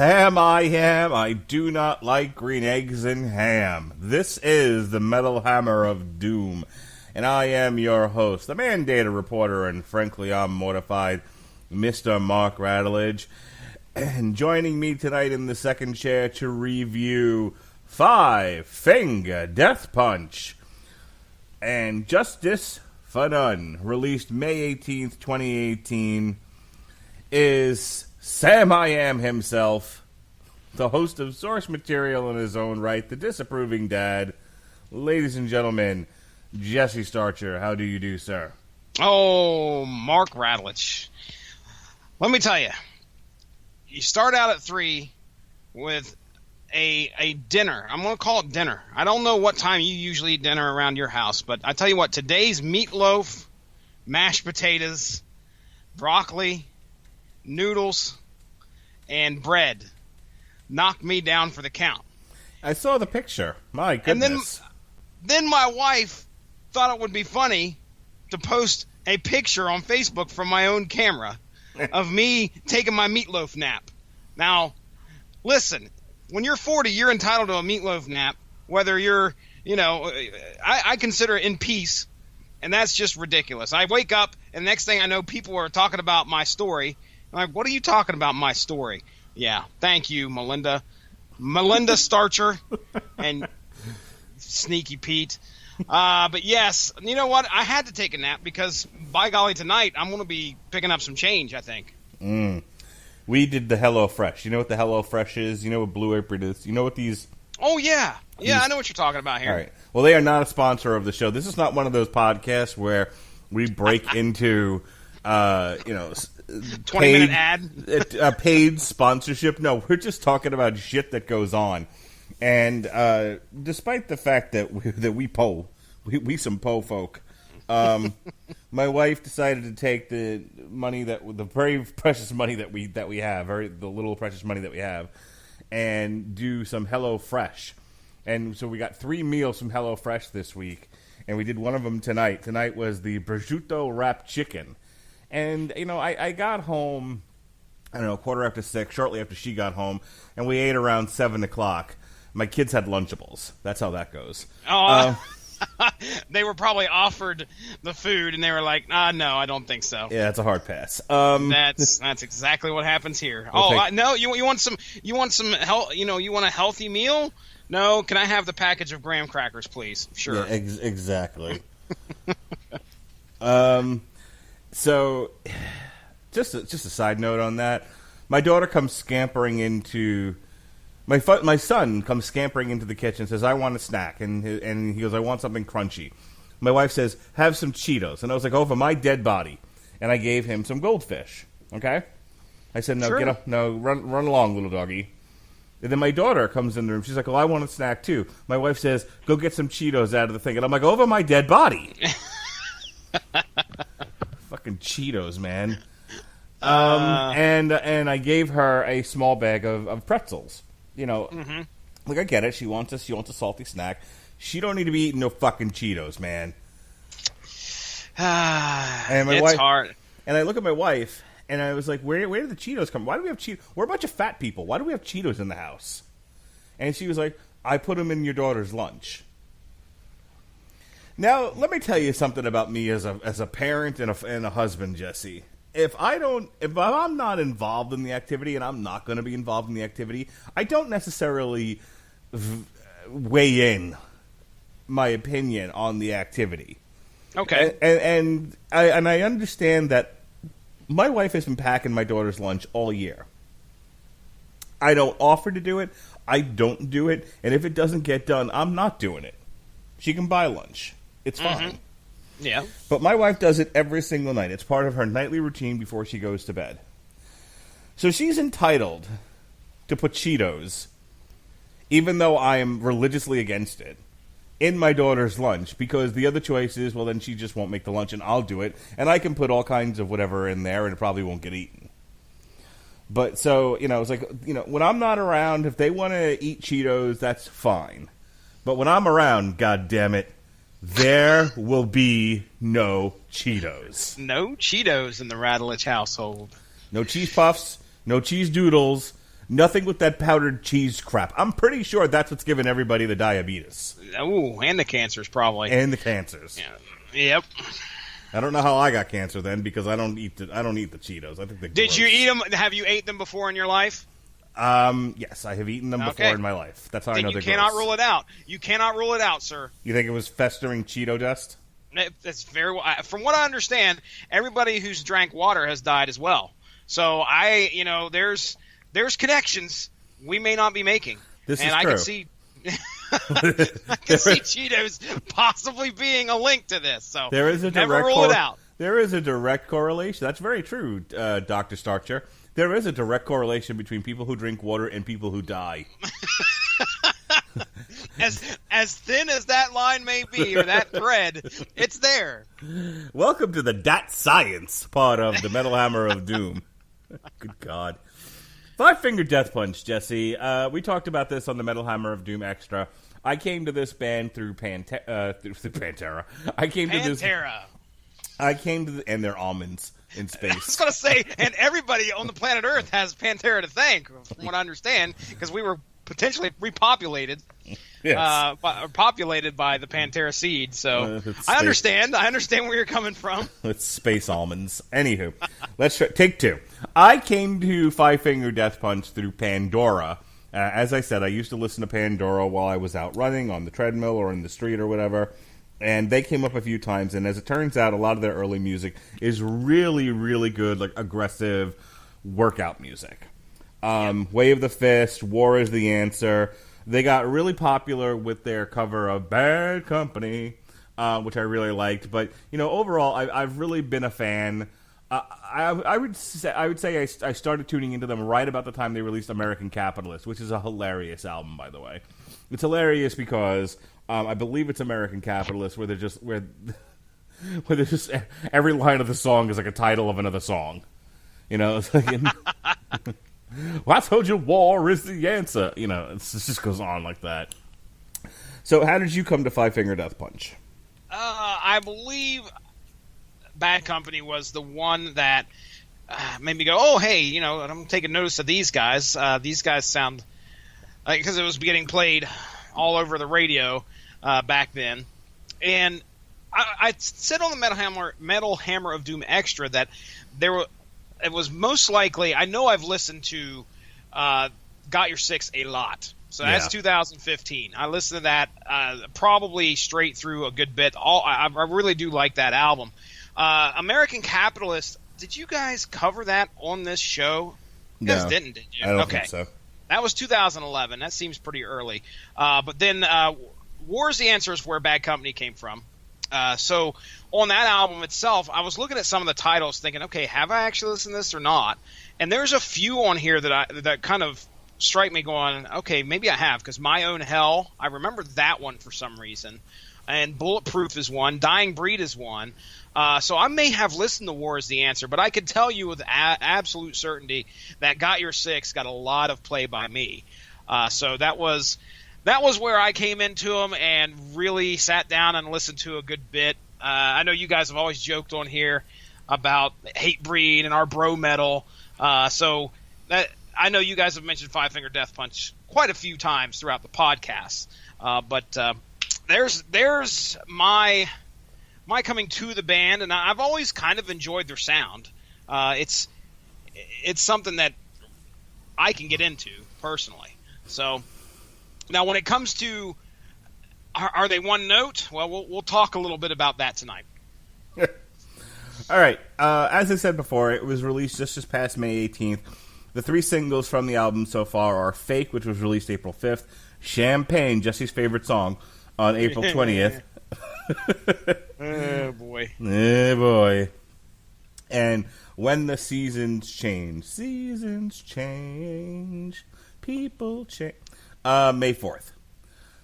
Ham I am, I do not like green eggs and ham. This is the Metal Hammer of Doom, and I am your host, the mandated reporter, and frankly I'm mortified, Mr. Mark Rattledge. And joining me tonight in the second chair to review Five Finger Death Punch and Justice for None, released May 18th, 2018, is Sam I Am himself, the host of source material in his own right, the disapproving dad. Ladies and gentlemen, Jesse Starcher, how do you do, sir? Oh, Mark Rattledge. Let me tell you, you start out at 3 with a dinner. I'm going to call it dinner. I don't know what time you usually eat dinner around your house, but I tell you what, today's meatloaf, mashed potatoes, broccoli, noodles, and bread knocked me down for the count. I saw the picture. My goodness. And then my wife thought it would be funny to post a picture on Facebook from my own camera of me taking my meatloaf nap. Now, listen, when you're 40, you're entitled to a meatloaf nap, whether you're, I consider it in peace, and that's just ridiculous. I wake up, and the next thing I know, people are talking about my story. I'm like, what are you talking about, my story? Yeah, thank you, Melinda Starcher and Sneaky Pete. But yes, you know what? I had to take a nap because, by golly, tonight I'm going to be picking up some change, I think. We did the HelloFresh. You know what the HelloFresh is? You know what Blue Apron is? You know what these... Oh, yeah. Yeah, I know what you're talking about here. All right. Well, they are not a sponsor of the show. This is not one of those podcasts where we break into... 20-minute ad? A paid sponsorship. No, we're just talking about shit that goes on. And despite the fact that we some po folk, my wife decided to take the very precious money that we have, the little precious money that we have, and do some HelloFresh. And so we got 3 meals from HelloFresh this week, and we did one of them tonight. Tonight was the prosciutto wrapped chicken. And, I got home, 6:15, shortly after she got home, and we ate around 7 o'clock. My kids had Lunchables. That's how that goes. Oh, they were probably offered the food, and they were like, no, I don't think so. Yeah, it's a hard pass. That's exactly what happens here. No, you want some you want a healthy meal? No, can I have the package of graham crackers, please? Sure. Yeah, exactly. So, just a side note on that. My daughter comes scampering into... My son comes scampering into the kitchen and says, I want a snack. And he goes, I want something crunchy. My wife says, have some Cheetos. And I was like, over my dead body. And I gave him some goldfish. Okay? I said, no, sure. Get up. No, run along, little doggy. And then my daughter comes in the room. She's like, well, I want a snack too. My wife says, go get some Cheetos out of the thing. And I'm like, over my dead body. Fucking Cheetos, man. And I gave her a small bag of pretzels. Like, I get it. She wants a salty snack. She don't need to be eating no fucking Cheetos, man. And it's hard. And I look at my wife, and I was like, where did the Cheetos come? Why do we have Cheetos? We're a bunch of fat people. Why do we have Cheetos in the house? And she was like, I put them in your daughter's lunch. Now, let me tell you something about me as a parent and a husband, Jesse. If I'm not involved in the activity, and I'm not going to be involved in the activity, I don't necessarily weigh in my opinion on the activity. Okay. And I understand that my wife has been packing my daughter's lunch all year. I don't offer to do it. I don't do it. And if it doesn't get done, I'm not doing it. She can buy lunch. It's fine. Yeah. But my wife does it every single night. It's part of her nightly routine before she goes to bed. So she's entitled to put Cheetos, even though I am religiously against it, in my daughter's lunch, because the other choice is, well, then she just won't make the lunch and I'll do it, and I can put all kinds of whatever in there and it probably won't get eaten. But so, it's like, when I'm not around, if they want to eat Cheetos, that's fine. But when I'm around, God damn it, there will be no Cheetos. No Cheetos in the Rattledge household. No cheese puffs, no cheese doodles, Nothing with that powdered cheese crap. I'm pretty sure that's what's giving everybody the diabetes. Ooh, and the cancers probably. And the cancers. Yeah. Yep. I don't know how I got cancer then because I don't eat the Cheetos. I think they're Did gross. you eat them? Have you ate them before in your life? Yes, I have eaten them before in my life. That's how I know they're gross. You cannot rule it out. You cannot rule it out, sir. You think it was festering Cheeto dust? That's very from what I understand, everybody who's drank water has died as well. So there's connections we may not be making. This and is I true. can see I can see Cheetos possibly being a link to this. So there is a never rule it out. There is a direct correlation. That's very true, Dr. Starcher. There is a direct correlation between people who drink water and people who die. As thin as that line may be, or that thread, it's there. Welcome to the Dat Science part of the Metal Hammer of Doom. Good God. Five Finger Death Punch, Jesse. We talked about this on the Metal Hammer of Doom Extra. I came to this band through Pantera. I came to and their almonds in space. I was going to say, and everybody on the planet Earth has Pantera to thank, from what I understand, because we were potentially repopulated. Yes. Populated by the Pantera seed, so I understand where you're coming from. It's space almonds. Anywho, let's take two. I came to Five Finger Death Punch through Pandora. As I said, I used to listen to Pandora while I was out running on the treadmill or in the street or whatever, and they came up a few times, and as it turns out, a lot of their early music is really, really good, like aggressive workout music. Wave the Fist, War is the Answer. They got really popular with their cover of Bad Company, which I really liked. But overall, I've really been a fan. I would say I started tuning into them right about the time they released American Capitalist, which is a hilarious album, by the way. It's hilarious because I believe it's American Capitalist, where there's just every line of the song is like a title of another song. It's like. Well, I told you war is the answer. It just goes on like that. So how did you come to Five Finger Death Punch? I believe Bad Company was the one that made me go, oh, hey, I'm taking notice of these guys. These guys sound like, because it was getting played all over the radio back then. And I said on the Metal Hammer of Doom Extra that it was most likely, I know I've listened to Got Your Six a lot. So that's 2015. I listened to that probably straight through a good bit. I really do like that album. American Capitalist, did you guys cover that on this show? You guys didn't, did you? I don't think so. That was 2011. That seems pretty early. But then War's the Answer is where Bad Company came from. So on that album itself, I was looking at some of the titles thinking, okay, have I actually listened to this or not? And there's a few on here that kind of strike me going, okay, maybe I have, because My Own Hell, I remember that one for some reason. And Bulletproof is one. Dying Breed is one. So I may have listened to War is the Answer, but I can tell you with absolute certainty that Got Your Six got a lot of play by me. So that was where I came into them and really sat down and listened to a good bit. I know you guys have always joked on here about Hatebreed and our bro metal. So that I know you guys have mentioned Five Finger Death Punch quite a few times throughout the podcast. But there's my coming to the band, and I've always kind of enjoyed their sound. It's something that I can get into personally. So now when it comes to are they one note? Well, we'll talk a little bit about that tonight. All right. As I said before, it was released just this past May 18th. The three singles from the album so far are Fake, which was released April 5th, Champagne, Jesse's favorite song, on April 20th. Oh, boy. Oh, boy. And When the Seasons Change. People change. May 4th.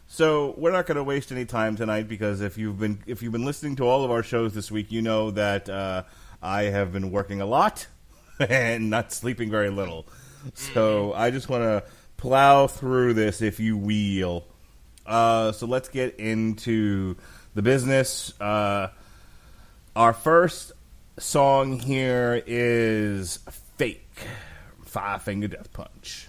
So we're not going to waste any time tonight because if you've been listening to all of our shows this week, you know that I have been working a lot and not sleeping very little. So I just want to plow through this, if you will. So let's get into the business. Our first song here is Fake, Five Finger Death Punch.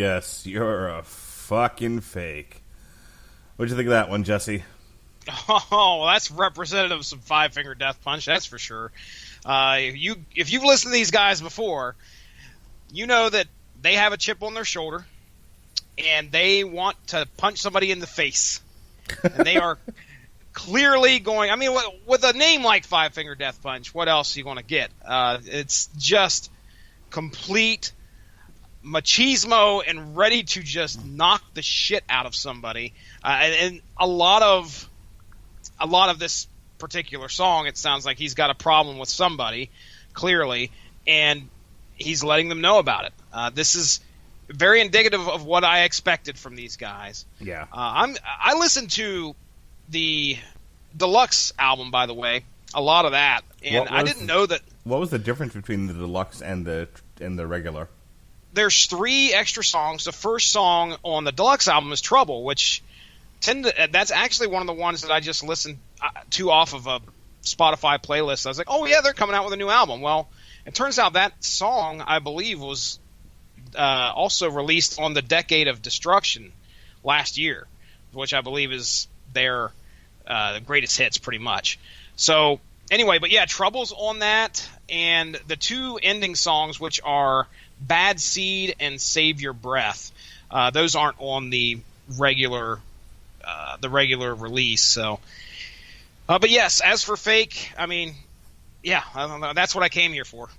yes, you're a fucking fake. What'd you think of that one, Jesse? Oh, well, that's representative of some Five Finger Death Punch, that's for sure. If you've listened to these guys before, you know that they have a chip on their shoulder, and they want to punch somebody in the face. And they are clearly going... I mean, with a name like Five Finger Death Punch, what else are you going to get? It's just complete machismo and ready to just knock the shit out of somebody. And a lot of this particular song, it sounds like he's got a problem with somebody, clearly, and he's letting them know about it. This is very indicative of what I expected from these guys. Yeah. I listened to the deluxe album, by the way, a lot of that, and I didn't know that. What was the difference between the deluxe and the regular? There's 3 extra songs. The first song on the deluxe album is Trouble, which that's actually one of the ones that I just listened to off of a Spotify playlist. I was like, oh yeah, they're coming out with a new album. Well, it turns out that song, I believe, was also released on the Decade of Destruction last year, which I believe is their greatest hits, pretty much. So anyway, but yeah, Trouble's on that, and the 2 ending songs, which are Bad Seed and Save Your Breath, those aren't on the regular release. So, but yes, as for Fake, I mean, yeah, I don't know. That's what I came here for.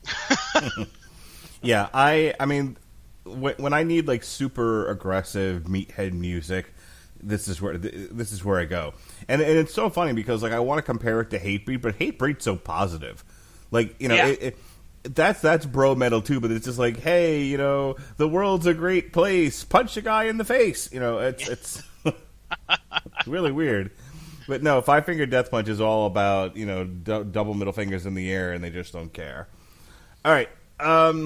Yeah, I mean, when I need like super aggressive meathead music, this is where I go. And it's so funny because like I want to compare it to Hatebreed, but Hatebreed's so positive. Like, you know, yeah. That's bro metal too, but it's just like, hey, you know, the world's a great place. Punch a guy in the face. You know, it's really weird. But no, Five Finger Death Punch is all about, you know, double middle fingers in the air, and they just don't care. All right,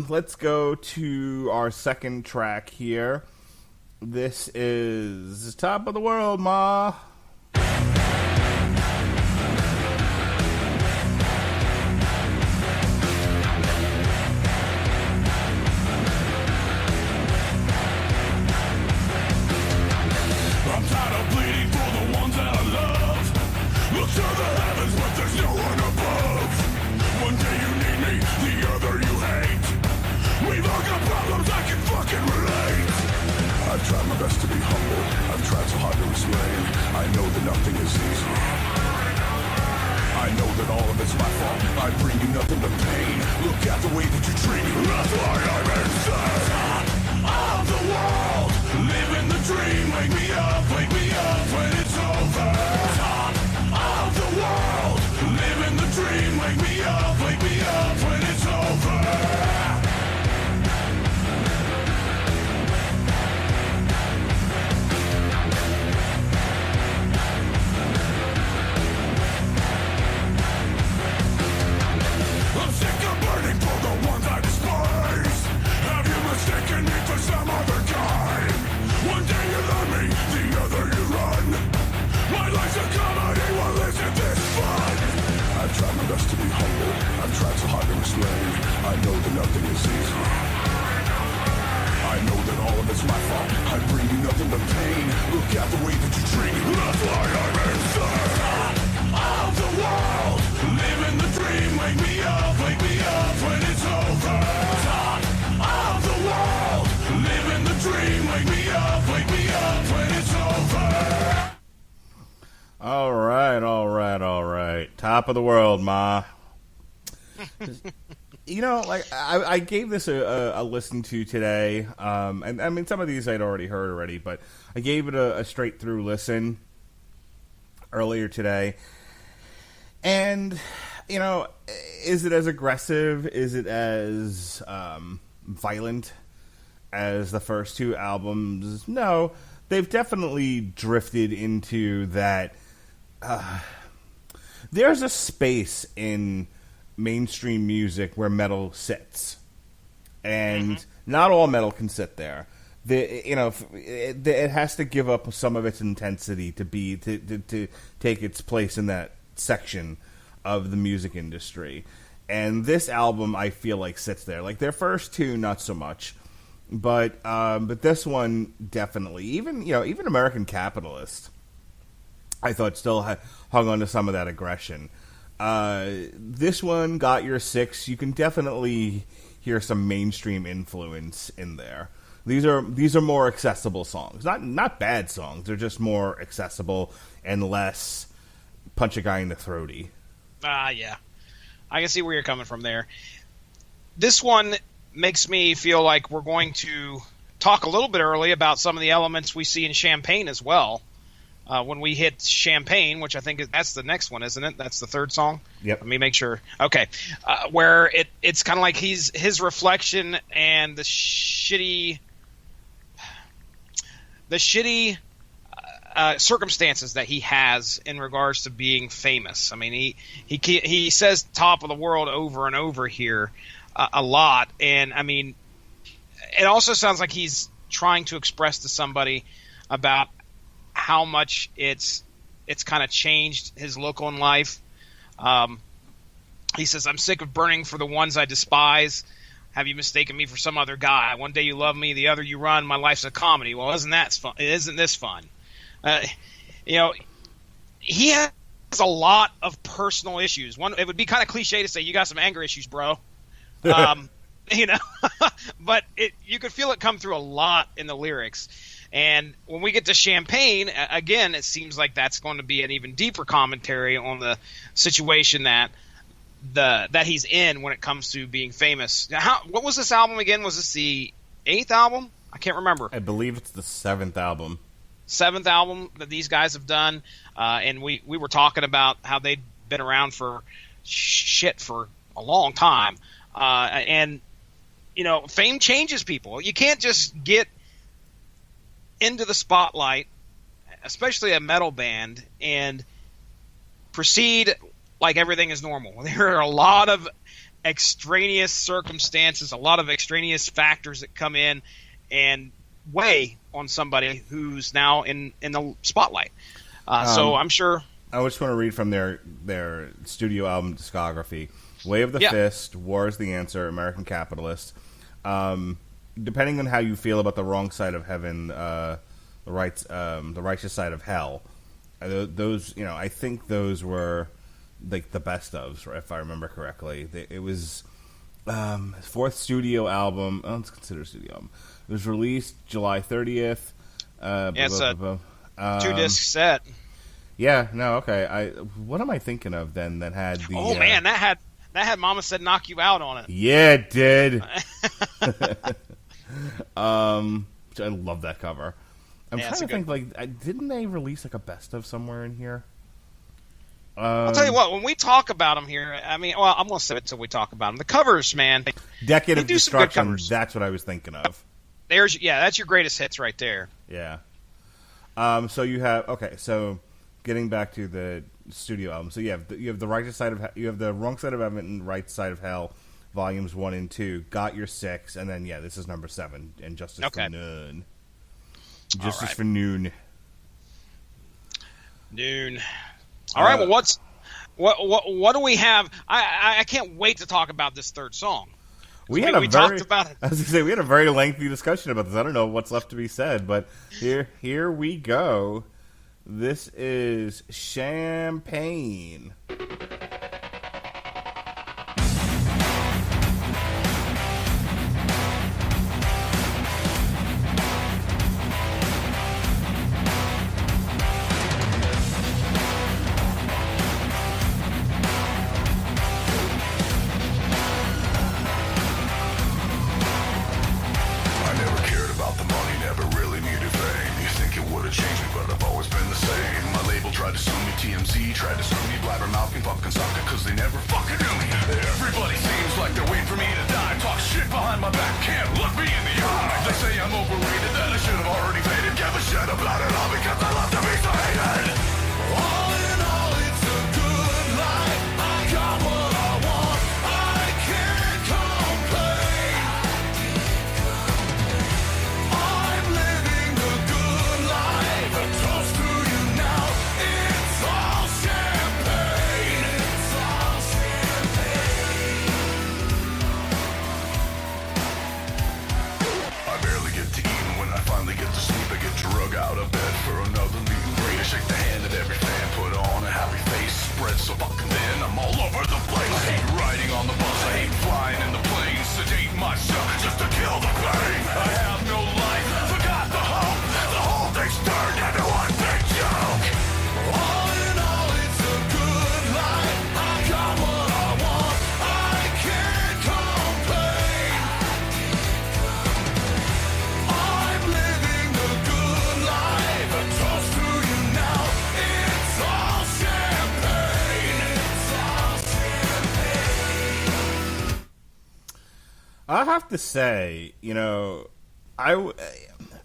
let's go to our second track here. This is Top of the World, Ma. I've tried my best to be humble. I've tried so hard to explain. I know that nothing is easy. I know that all of it's my fault. I bring you nothing but pain. Look at the way that you treat me. That's why I'm insane. Top of the world, living the dream. Wake me up when it's over. Top of the world, living the dream. Wake me up when it's over. I'm sick of burning for the ones I despise. Have you mistaken me for some other guy? One day you love me, the other you run. My life's a comedy, well isn't this fun? I've tried my best to be humble. I've tried so hard to explain. I know that nothing is easy. I know that all of it's my fault. I bring you nothing but pain. Look at the way that you treat me. That's why I'm insane. Top of the world, living the dream. Wake me up when it's over. Top of the world, living the dream. Wake me up when it's over. All right. Top of the World, Ma. You know, like I gave this a listen to today, and I mean some of these I'd already heard already, but I gave it a straight through listen earlier today, and you know, is it as aggressive? Is it as violent as the first 2 albums? No, they've definitely drifted into that. There's a space in mainstream music where metal sits, and not all metal can sit there. It has to give up some of its intensity to take its place in that section of the music industry. And this album, I feel like, sits there. Like their first 2, not so much. But this one definitely, even American Capitalist, I thought still hung on to some of that aggression. This one got your 6. You can definitely hear some mainstream influence in there. These are more accessible songs, not bad songs. They're just more accessible and less punch a guy in the throaty. Yeah, I can see where you're coming from there. This one makes me feel like we're going to talk a little bit early about some of the elements we see in Champagne as well. When we hit Champagne, which I think that's the next one, isn't it? That's the third song? Yep. Let me make sure. Okay. Where it's kind of like his reflection and the shitty circumstances that he has in regards to being famous. I mean, he says top of the world over and over here a lot. And, I mean, it also sounds like he's trying to express to somebody about how much it's kind of changed his look on life. He says, I'm sick of burning for the ones I despise. Have you mistaken me for some other guy? One day you love me, the other you run. My life's a comedy. Well, isn't this fun? He has a lot of personal issues. It would be kind of cliche to say you got some anger issues, bro. But you could feel it come through a lot in the lyrics. And when we get to Champagne, again, it seems like that's going to be an even deeper commentary on the situation that he's in when it comes to being famous. Now, what was this album again? Was this the 8th album? I can't remember. I believe it's the 7th album. 7th album that these guys have done. And we were talking about how they'd been around for a long time. And fame changes people. You can't just get into the spotlight, especially a metal band, and proceed like everything is normal. There are a lot of extraneous circumstances, a lot of extraneous factors that come in and weigh on somebody who's now in the spotlight. So I'm sure. I just want to read from their studio album discography: Way of the Fist, War is the Answer, American Capitalist. Depending on how you feel about the wrong side of heaven, the righteous side of hell, those I think those were like the best ofs, if I remember correctly. It was his 4th studio album. Oh, let's consider a studio album. It was released July 30th. It's a 2-disc set. Yeah. No. Okay. What am I thinking of then? That had the. Oh man, that had Mama Said Knock You Out on it. Yeah, it did. I love that cover. I'm trying to think, didn't they release like a best of somewhere in here? I'll tell you what, when we talk about them here, I mean, well, I'm going to save it till we talk about them. The covers, man. Decade of Destruction, that's what I was thinking of. That's your greatest hits right there. Yeah. So you have, so getting back to the studio album. So you have the righteous side of, you have the wrong side of heaven and right side of hell, volumes 1 and 2, got your 6, and then this is number 7, and Justice for Noon. Justice for Noon. Noon. All right. Well, what do we have? I can't wait to talk about this third song. We talked about it. I was going to say we had a very lengthy discussion about this. I don't know what's left to be said, but here we go. This is Champagne. I have to say,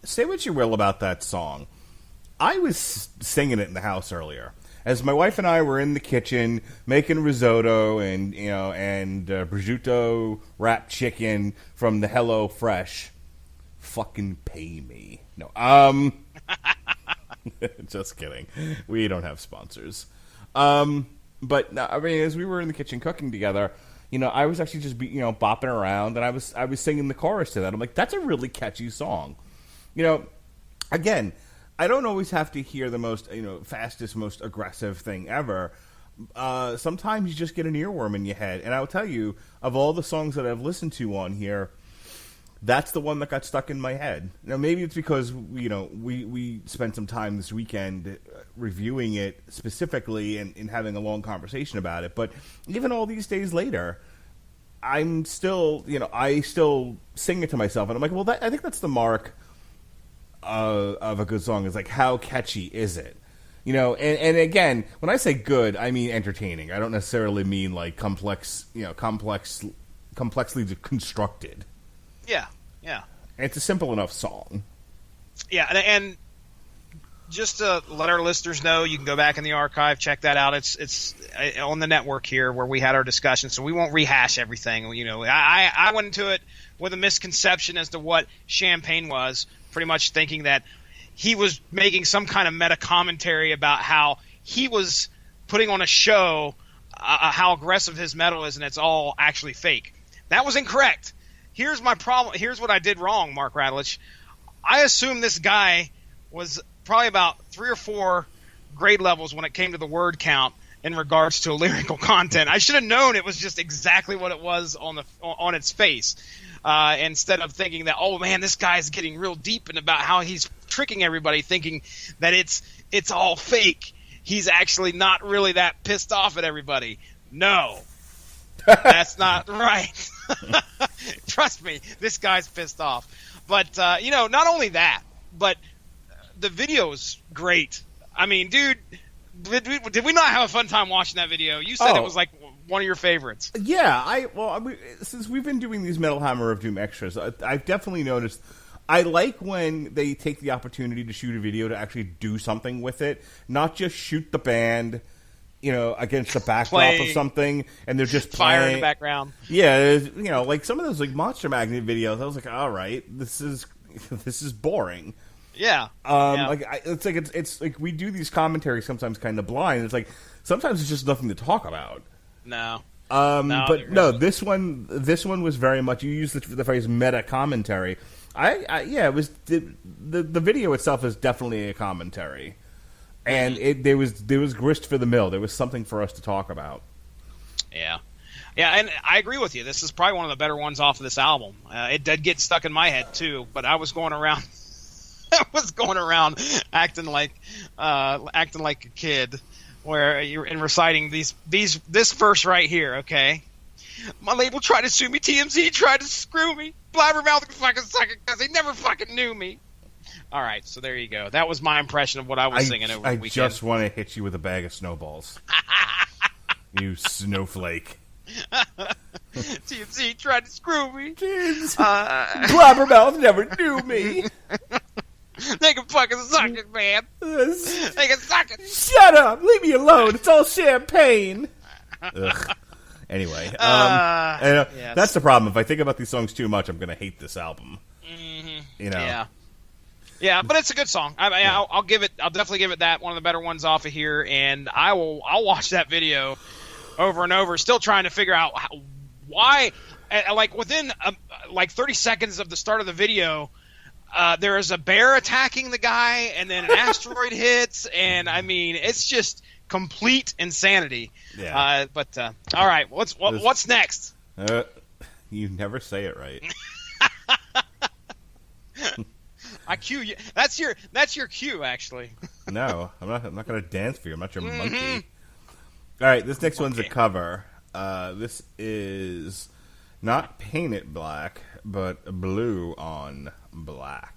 say what you will about that song. I was singing it in the house earlier. As my wife and I were in the kitchen making risotto and prosciutto wrapped chicken from the Hello Fresh. Fucking pay me. No, just kidding. We don't have sponsors. But no, I mean, as we were in the kitchen cooking together, I was actually just bopping around, and I was singing the chorus to that. I'm like, that's a really catchy song. Again, I don't always have to hear the most, fastest, most aggressive thing ever. Sometimes you just get an earworm in your head. And I'll tell you, of all the songs that I've listened to on here, that's the one that got stuck in my head. Now, maybe it's because, we spent some time this weekend reviewing it specifically and having a long conversation about it. But even all these days later, I'm still, I still sing it to myself. And I'm like, well, I think that's the mark of a good song, is like, how catchy is it? And again, when I say good, I mean entertaining. I don't necessarily mean like complexly constructed. Yeah. It's a simple enough song. Yeah, and just to let our listeners know, you can go back in the archive, check that out. It's on the network here where we had our discussion, so we won't rehash everything. I went into it with a misconception as to what Champagne was, pretty much thinking that he was making some kind of meta commentary about how he was putting on a show, how aggressive his metal is, and it's all actually fake. That was incorrect. Here's my problem. Here's what I did wrong, Mark Radulich. I assumed this guy was probably about 3 or 4 grade levels when it came to the word count in regards to lyrical content. I should have known it was just exactly what it was on its face, instead of thinking that, oh man, this guy's getting real deep and about how he's tricking everybody, thinking that it's all fake. He's actually not really that pissed off at everybody. No, that's not right. Trust me, this guy's pissed off. But not only that, but the video's great. I mean, dude, did we not have a fun time watching that video? You said it was like one of your favorites. Yeah, since we've been doing these Metal Hammer of Doom extras, I've definitely noticed. I like when they take the opportunity to shoot a video to actually do something with it, not just shoot the band, against the backdrop of something, and they're just fire playing in the background. Yeah, like some of those like Monster Magnet videos. I was like, all right, this is boring. Yeah. It's like we do these commentaries sometimes kind of blind. It's like sometimes it's just nothing to talk about. No. This one was very much. You used the phrase meta commentary. It was the video itself is definitely a commentary, and there was grist for the mill. There was something for us to talk about. Yeah, and I agree with you. This is probably one of the better ones off of this album. It did get stuck in my head too, but I was going around. Acting like a kid, where you're reciting this verse right here. Okay, my label tried to sue me, TMZ tried to screw me, blabbermouth can fucking suck it because they never fucking knew me. All right, so there you go. That was my impression of what I was singing over the weekend. I just want to hit you with a bag of snowballs, you snowflake. TMZ tried to screw me. Blabbermouth never knew me. They can fucking suck it, man. They can suck it. Shut up. Leave me alone. It's all champagne. Ugh. Anyway, yes. That's the problem. If I think about these songs too much, I'm going to hate this album. Mm-hmm. Yeah, but it's a good song. I'll give it. I'll definitely give it that one of the better ones off of here, and I'll watch that video over and over, still trying to figure out why. Like within 30 seconds of the start of the video. There is a bear attacking the guy, and then an asteroid hits, and I mean, it's just complete insanity. Yeah. All right, what's next? You never say it right. I cue you. That's your cue, actually. No, I'm not going to dance for you. I'm not your monkey. All right, this next one's a cover. This is not Paint It Black, but Blue on Black.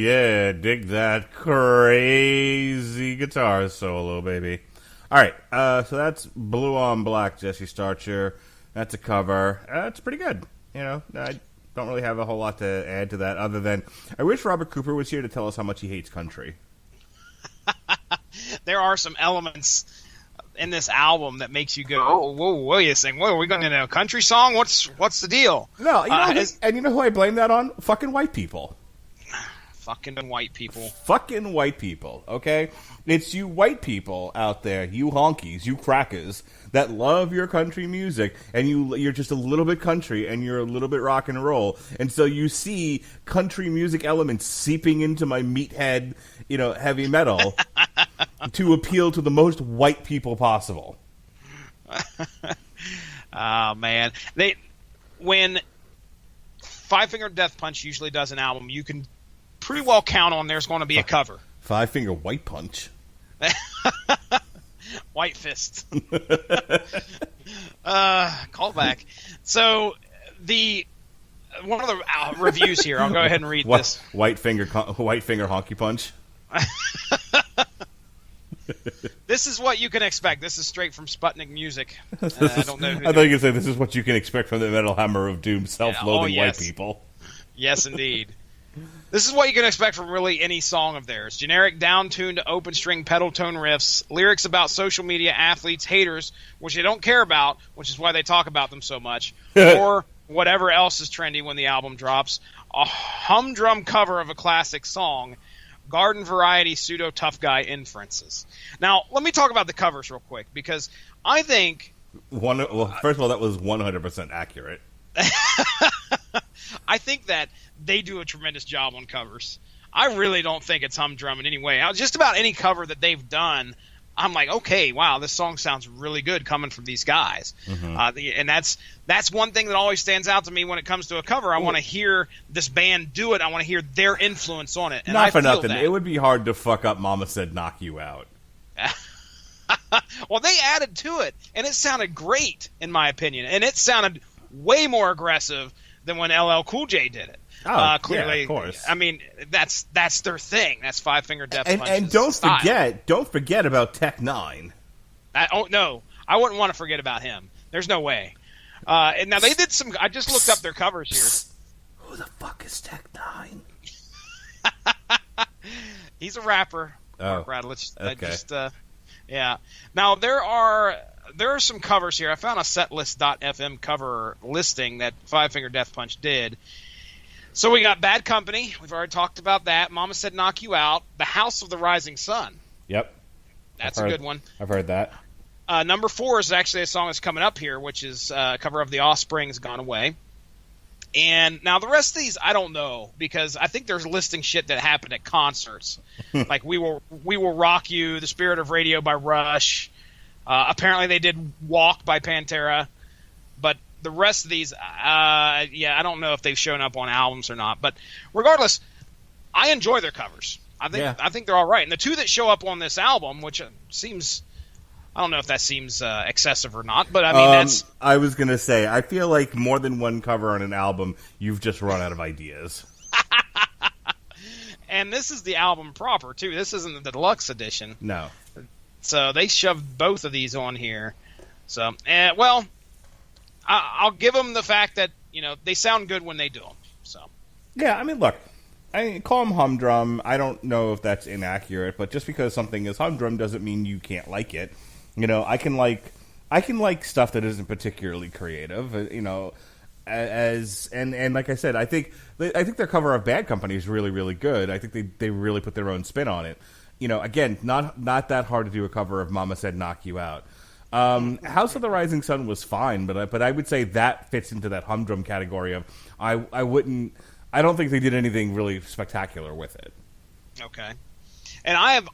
yeah, dig that crazy guitar solo, baby. All right, so that's Blue on Black, Jesse Starcher. That's a cover. It's pretty good. You know, I don't really have a whole lot to add to that other than I wish Robert Cooper was here to tell us how much he hates country. There are some elements in this album that makes you go, "Oh, whoa, wait a second! Whoa, are we going to know a country song? What's the deal?" No, and you know who I blame that on? Fucking white people. Fucking white people. Fucking white people, okay? It's you white people out there, you honkies, you crackers, that love your country music, and you're just a little bit country, and you're a little bit rock and roll, and so you see country music elements seeping into my meathead, heavy metal to appeal to the most white people possible. Oh, man. When Five Finger Death Punch usually does an album, you can pretty well count on there's going to be a cover. Five Finger White Punch. White Fist. Callback. So one of the reviews here, I'll go ahead and read this. White Finger Honky Punch. This is what you can expect. This is straight from Sputnik Music. I don't know. I thought you were going to say this is what you can expect from the Metal Hammer of Doom, self-loathing white people. Yes, indeed. This is what you can expect from really any song of theirs. Generic down-tuned open string pedal tone riffs, lyrics about social media, athletes, haters, which they don't care about, which is why they talk about them so much, or whatever else is trendy when the album drops, a humdrum cover of a classic song, garden variety pseudo-tough guy inferences. Now, let me talk about the covers real quick, because I think... first of all, that was 100% accurate. I think that they do a tremendous job on covers. I really don't think it's humdrum in any way. Just about any cover that they've done, I'm like, okay, wow, this song sounds really good coming from these guys. Mm-hmm. And that's one thing that always stands out to me when it comes to a cover. I want to hear this band do it. I want to hear their influence on it. And Not for nothing. It would be hard to fuck up Mama Said Knock You Out. Well, they added to it, and it sounded great, in my opinion. And it sounded way more aggressive than when LL Cool J did it. Oh, clearly, yeah, of course. I mean, that's their thing. That's Five Finger Death Punch. And don't forget about Tech Nine. No, I wouldn't want to forget about him. There's no way. And now they did some. I just looked up their covers here. Who the fuck is Tech Nine? He's a rapper. Oh, okay. Yeah. Now there are some covers here. I found a setlist.fm cover listing that Five Finger Death Punch did. So we got Bad Company. We've already talked about that. Mama Said Knock You Out. The House of the Rising Sun. Yep. That's a good one. I've heard that. Number 4 is actually a song that's coming up here, which is a cover of the Offspring's Gone Away. And now the rest of these, I don't know, because I think there's listing shit that happened at concerts. Like We Will Rock You, The Spirit of Radio by Rush. Apparently they did Walk by Pantera. But the rest of these, I don't know if they've shown up on albums or not. But regardless, I enjoy their covers. I think they're all right. And the two that show up on this album, which seems, I don't know if that seems excessive or not, but I mean that's. I was gonna say, I feel like more than one cover on an album, you've just run out of ideas. And this is the album proper too. This isn't the deluxe edition. No. So they shoved both of these on here. So, well. I'll give them the fact that, they sound good when they do them. So. Yeah, I mean, look, call them humdrum. I don't know if that's inaccurate, but just because something is humdrum doesn't mean you can't like it. I can like stuff that isn't particularly creative. And like I said, I think their cover of Bad Company is really, really good. I think they really put their own spin on it. Again, not that hard to do a cover of Mama Said Knock You Out. House of the Rising Sun was fine, but I would say that fits into that humdrum category of I don't think they did anything really spectacular with it. Okay. And I have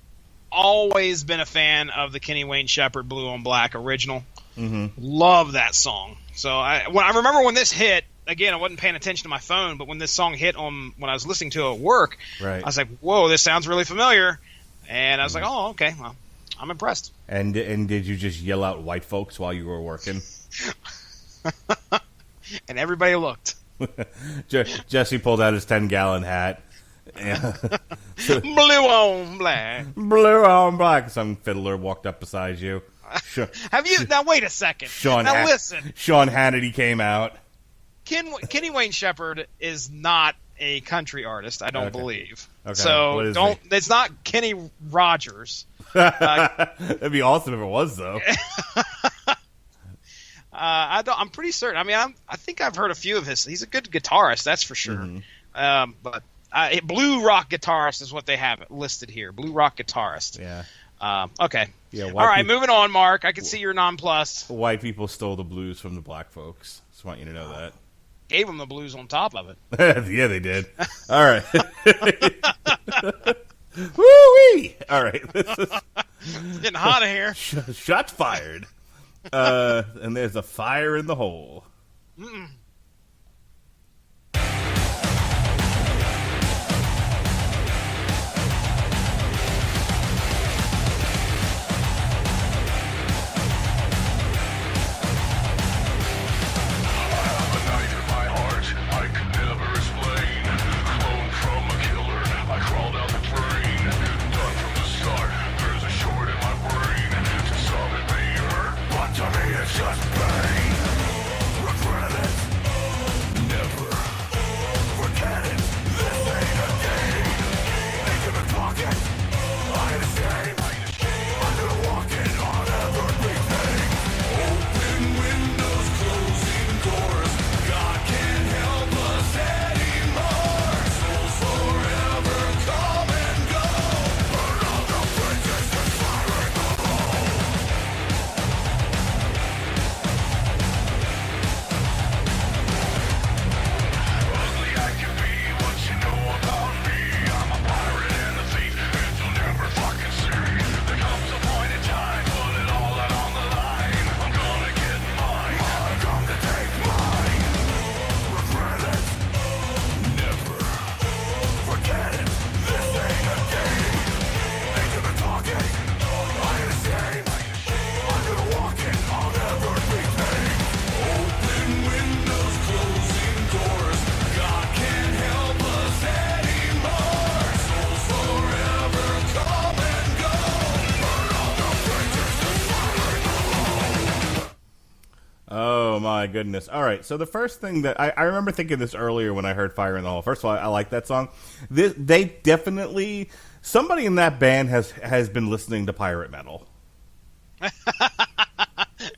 always been a fan of the Kenny Wayne Shepherd Blue on Black original. Mm-hmm. Love that song. So I remember when this hit, again, I wasn't paying attention to my phone, but when this song hit when I was listening to it at work, right. I was like, whoa, this sounds really familiar. And I was like, oh, okay, well, I'm impressed. And did you just yell out white folks while you were working? And everybody looked. Jesse pulled out his 10-gallon hat Yeah. Blue on black. Blue on black. Some fiddler walked up beside you. Have you now? Wait a second. Listen. Sean Hannity came out. Kenny Wayne Shepherd is not a country artist. I don't believe. Okay. So don't. It's not Kenny Rogers. That'd be awesome if it was, though. I'm pretty certain. I mean, I think I've heard a few of his. He's a good guitarist, that's for sure. Mm-hmm. But blue rock guitarist is what they have it listed here. Blue rock guitarist. Yeah. Okay. Yeah. All right, moving on, Mark. I can see you're nonplussed. White people stole the blues from the black folks. Just want you to know that. Gave them the blues on top of it. Yeah, they did. All right. Woo-wee! All right. It's getting hot in here. Shots fired. And there's a fire in the hole. Mm-mm. Just pain, regret it, never forget it. This ain't a game. Think of the pocket, I ain't ashamed. I'm gonna walk it on everything. Open windows, closing doors. God can't help us anymore. Souls forever come and go. Burn all the bridges, just fire in the hole. Oh, my goodness. All right, so the first thing that I remember thinking this earlier when I heard Fire in the Hole. First of all, I like that song. They definitely, somebody in that band has been listening to pirate metal.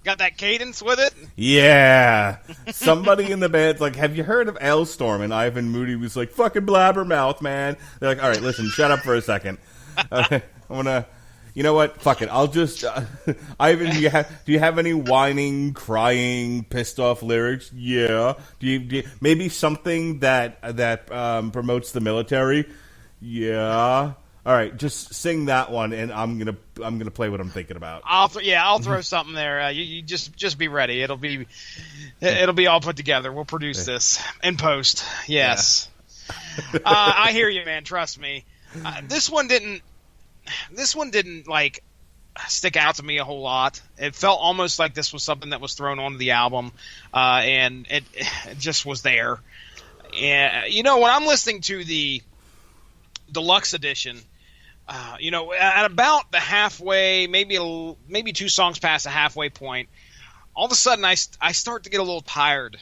Got that cadence with it? Yeah. Somebody in the band's like, have you heard of Elstorm? And Ivan Moody was like, fucking blabbermouth, man. They're like, all right, listen, shut up for a second. I'm going to... You know what? Fuck it. I'll just... Ivan, do you have any whining, crying, pissed off lyrics? Yeah. Do you maybe something that promotes the military? Yeah. All right, just sing that one, and I'm gonna play what I'm thinking about. I'll throw something there. You just be ready. It'll be all put together. We'll produce this in post. Yes. Yeah. I hear you, man. Trust me. This one didn't like stick out to me a whole lot. It felt almost like this was something that was thrown onto the album, and it just was there. And when I'm listening to the deluxe edition, at about the halfway, maybe two songs past the halfway point, all of a sudden I start to get a little tired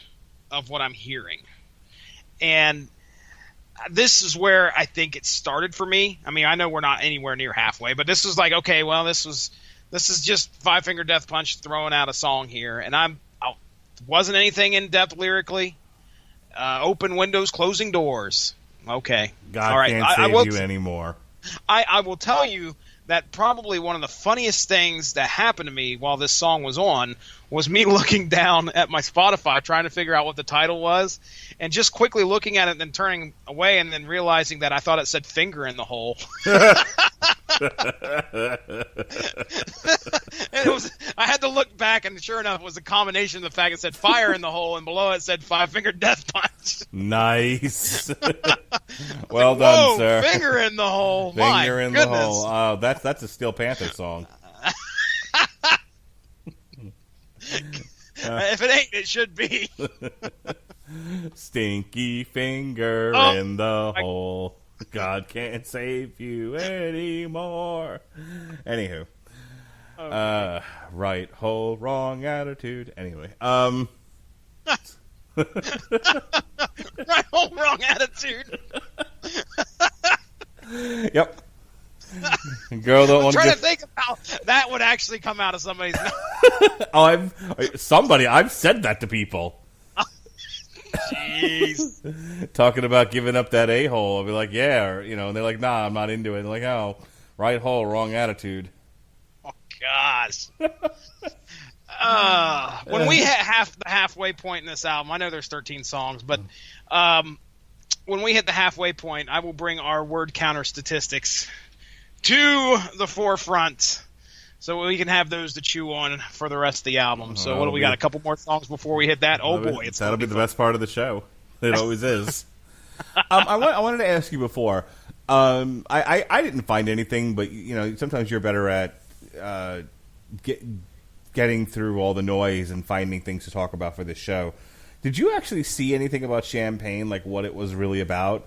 of what I'm hearing, and this is where I think it started for me. I mean, I know we're not anywhere near halfway, but this was like, okay, well, this is just Five Finger Death Punch throwing out a song here, and I wasn't anything in depth lyrically. Open windows, closing doors. Okay, God all right. can't save you anymore. I will tell you that probably one of the funniest things that happened to me while this song was on was me looking down at my Spotify trying to figure out what the title was, and just quickly looking at it and then turning away and then realizing that I thought it said finger in the hole. And I had to look back, and sure enough, it was a combination of the fact it said fire in the hole, and below it said Five Finger Death Punch. Nice. Well done, sir. Finger in the hole. Finger in goodness. the hole. Oh, that's a Steel Panther song. If it ain't, it should be. Stinky finger in the hole. God can't save you anymore. Anywho. Right hole, wrong attitude. Anyway. Right hole, wrong attitude. Yep. Girl don't want to trying to think of how that would actually come out of somebody's mouth. I've said that to people. Jeez. Talking about giving up that a-hole. I'll be like, yeah, or, and they're like, nah, I'm not into it. They're like, oh, right hole, wrong attitude. Oh, gosh. When we hit the halfway point in this album, I know there's 13 songs, but when we hit the halfway point, I will bring our word counter statistics to the forefront so we can have those to chew on for the rest of the album. So what do we got? A couple more songs before we hit that? Oh, boy. That'll be the best part of the show. It always is. I wanted to ask you before. I didn't find anything, but, sometimes you're better at getting through all the noise and finding things to talk about for this show. Did you actually see anything about Champagne, like what it was really about?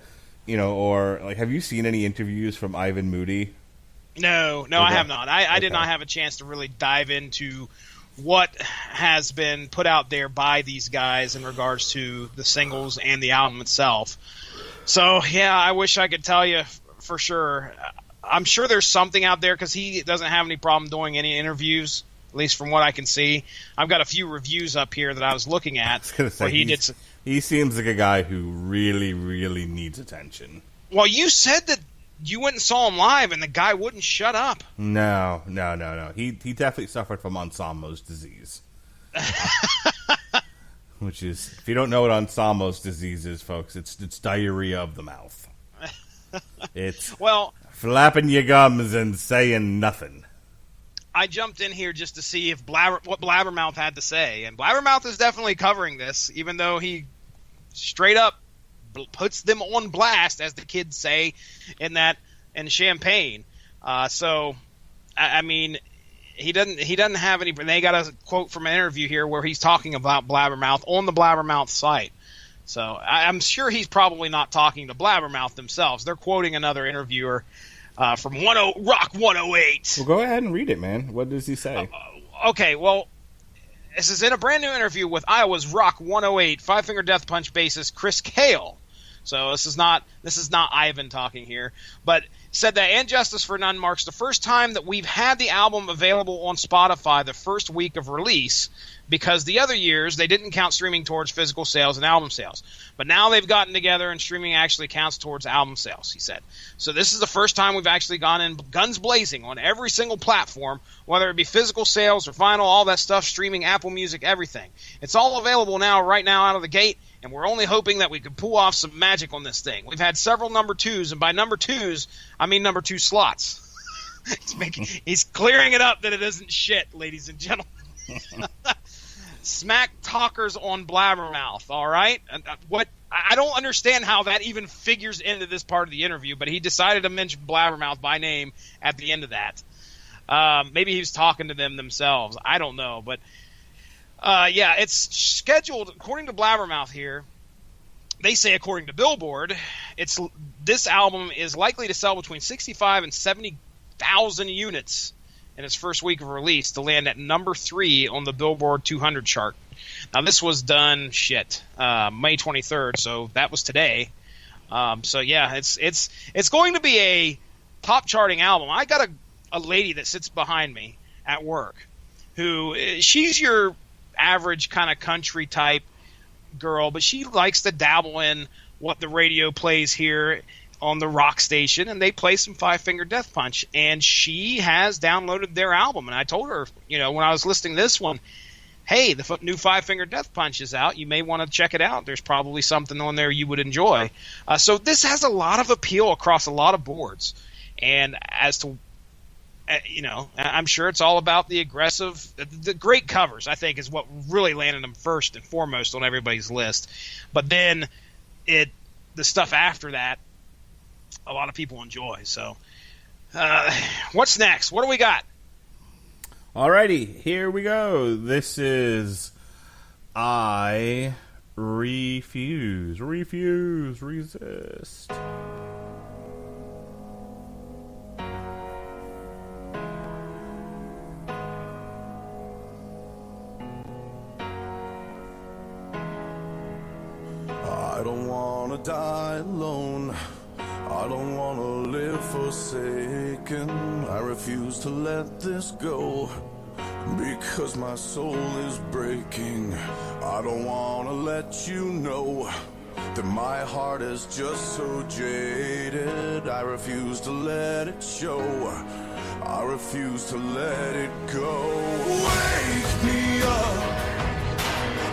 Or like, have you seen any interviews from Ivan Moody? No, Okay. I have not. I did not have a chance to really dive into what has been put out there by these guys in regards to the singles and the album itself. So, yeah, I wish I could tell you for sure. I'm sure there's something out there because he doesn't have any problem doing any interviews, at least from what I can see. I've got a few reviews up here that I was looking at. He seems like a guy who really, really needs attention. Well, you said that you went and saw him live, and the guy wouldn't shut up. No. He definitely suffered from Anselmo's disease. Which is, if you don't know what Anselmo's disease is, folks, it's diarrhea of the mouth. It's flapping your gums and saying nothing. I jumped in here just to see what Blabbermouth had to say, and Blabbermouth is definitely covering this, even though he straight up puts them on blast, as the kids say, in Champagne. So, I mean, he doesn't have any. They got a quote from an interview here where he's talking about Blabbermouth on the Blabbermouth site. So I'm sure he's probably not talking to Blabbermouth themselves. They're quoting another interviewer from Rock 108. Well, go ahead and read it, man. What does he say? Okay, well, this is in a brand new interview with Iowa's Rock 108 Five Finger Death Punch bassist Chris Cale. So this is not Ivan talking here, but said that And Justice for None marks the first time that we've had the album available on Spotify the first week of release, because the other years they didn't count streaming towards physical sales and album sales. But now they've gotten together and streaming actually counts towards album sales, he said. So this is the first time we've actually gone in guns blazing on every single platform, whether it be physical sales or vinyl, all that stuff, streaming, Apple Music, everything. It's all available right now out of the gate, and we're only hoping that we can pull off some magic on this thing. We've had several number twos, and by number twos, I mean number two slots. He's clearing it up that it isn't shit, ladies and gentlemen. Smack talkers on Blabbermouth, all right? I don't understand how that even figures into this part of the interview, but he decided to mention Blabbermouth by name at the end of that. Maybe he was talking to them themselves. I don't know, but yeah, it's scheduled, according to Blabbermouth here, they say according to Billboard, this album is likely to sell between 65 and 70,000 units in its first week of release to land at number 3 on the Billboard 200 chart. Now, this was done, May 23rd, so that was today. So, yeah, it's going to be a top charting album. I got a lady that sits behind me at work who, she's your average kind of country type girl, but she likes to dabble in what the radio plays here on the rock station, and they play some Five Finger Death Punch, and she has downloaded their album. And I told her, when I was listing this one, hey, the new Five Finger Death Punch is out. You may want to check it out. There's probably something on there you would enjoy. So this has a lot of appeal across a lot of boards. And as to, I'm sure it's all about the aggressive, the great covers, I think, is what really landed them first and foremost on everybody's list. But then the stuff after that, a lot of people enjoy. So what's next? What do we got? Alrighty, here we go. This is I Refuse, Resist. I don't wanna die alone. I don't wanna live forsaken. I refuse to let this go, because my soul is breaking. I don't wanna let you know that my heart is just so jaded. I refuse to let it show. I refuse to let it go. Wake me up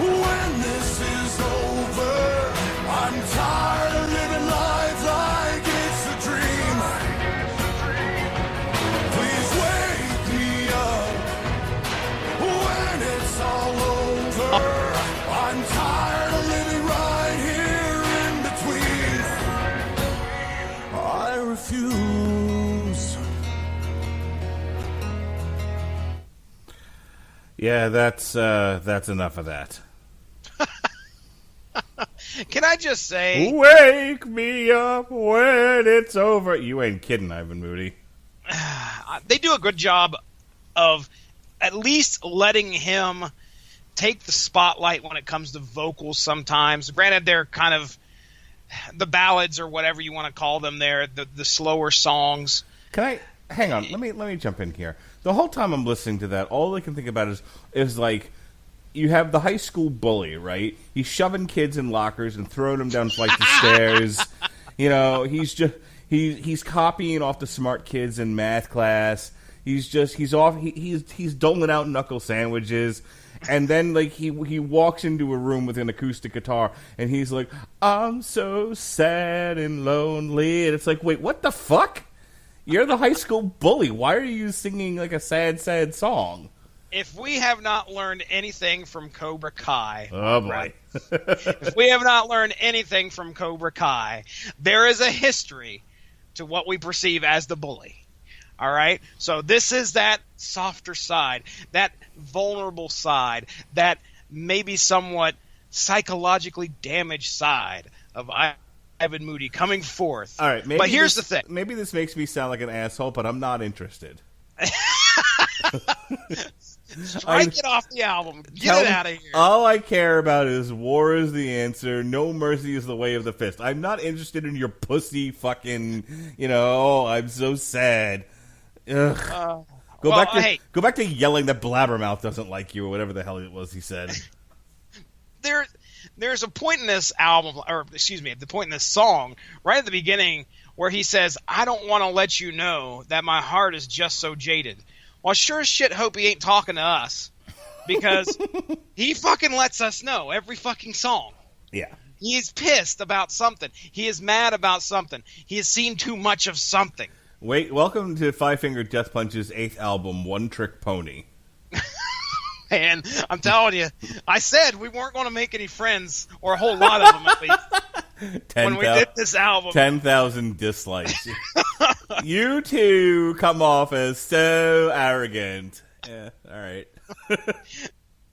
when this is over. I'm tired of living life like it's a dream. Please wake me up when it's all over. I'm tired of living right here in between. I refuse. Yeah, that's enough of that. Can I just say, Wake me up when it's over. You ain't kidding, Ivan Moody. they do a good job of at least letting him take the spotlight when it comes to vocals sometimes. Granted, they're kind of the ballads or whatever you want to call them there, the slower songs. Can I hang on? Let me jump in here. The whole time I'm listening to that, all I can think about is like, you have the high school bully, right? He's shoving kids in lockers and throwing them down flights of stairs. You know, he's copying off the smart kids in math class. He's doling out knuckle sandwiches, and then like he walks into a room with an acoustic guitar, and he's like, "I'm so sad and lonely," and it's like, wait, what the fuck? You're the high school bully. Why are you singing like a sad song? If we have not learned anything from Cobra Kai, oh boy. right? If we have not learned anything from Cobra Kai, there is a history to what we perceive as the bully. All right? So this is that softer side, that vulnerable side, that maybe somewhat psychologically damaged side of Ivan Moody coming forth. All right, but here's the thing. Maybe this makes me sound like an asshole, but I'm not interested. Strike it off the album. Get it out of here. All I care about is war is the answer. No mercy is the way of the fist. I'm not interested in your pussy fucking, oh, I'm so sad. Ugh. Go back to yelling that Blabbermouth doesn't like you or whatever the hell it was he said. There's a point in this album, or excuse me, the point in this song, right at the beginning, where he says, "I don't want to let you know that my heart is just so jaded." Well, sure as shit hope he ain't talking to us, because he fucking lets us know every fucking song. Yeah. He is pissed about something. He is mad about something. He has seen too much of something. Wait, welcome to Five Finger Death Punch's 8th album, One Trick Pony. And I'm telling you, I said we weren't going to make any friends, or a whole lot of them at least, when we did this album. 10,000 dislikes. You two come off as so arrogant. Yeah, all right.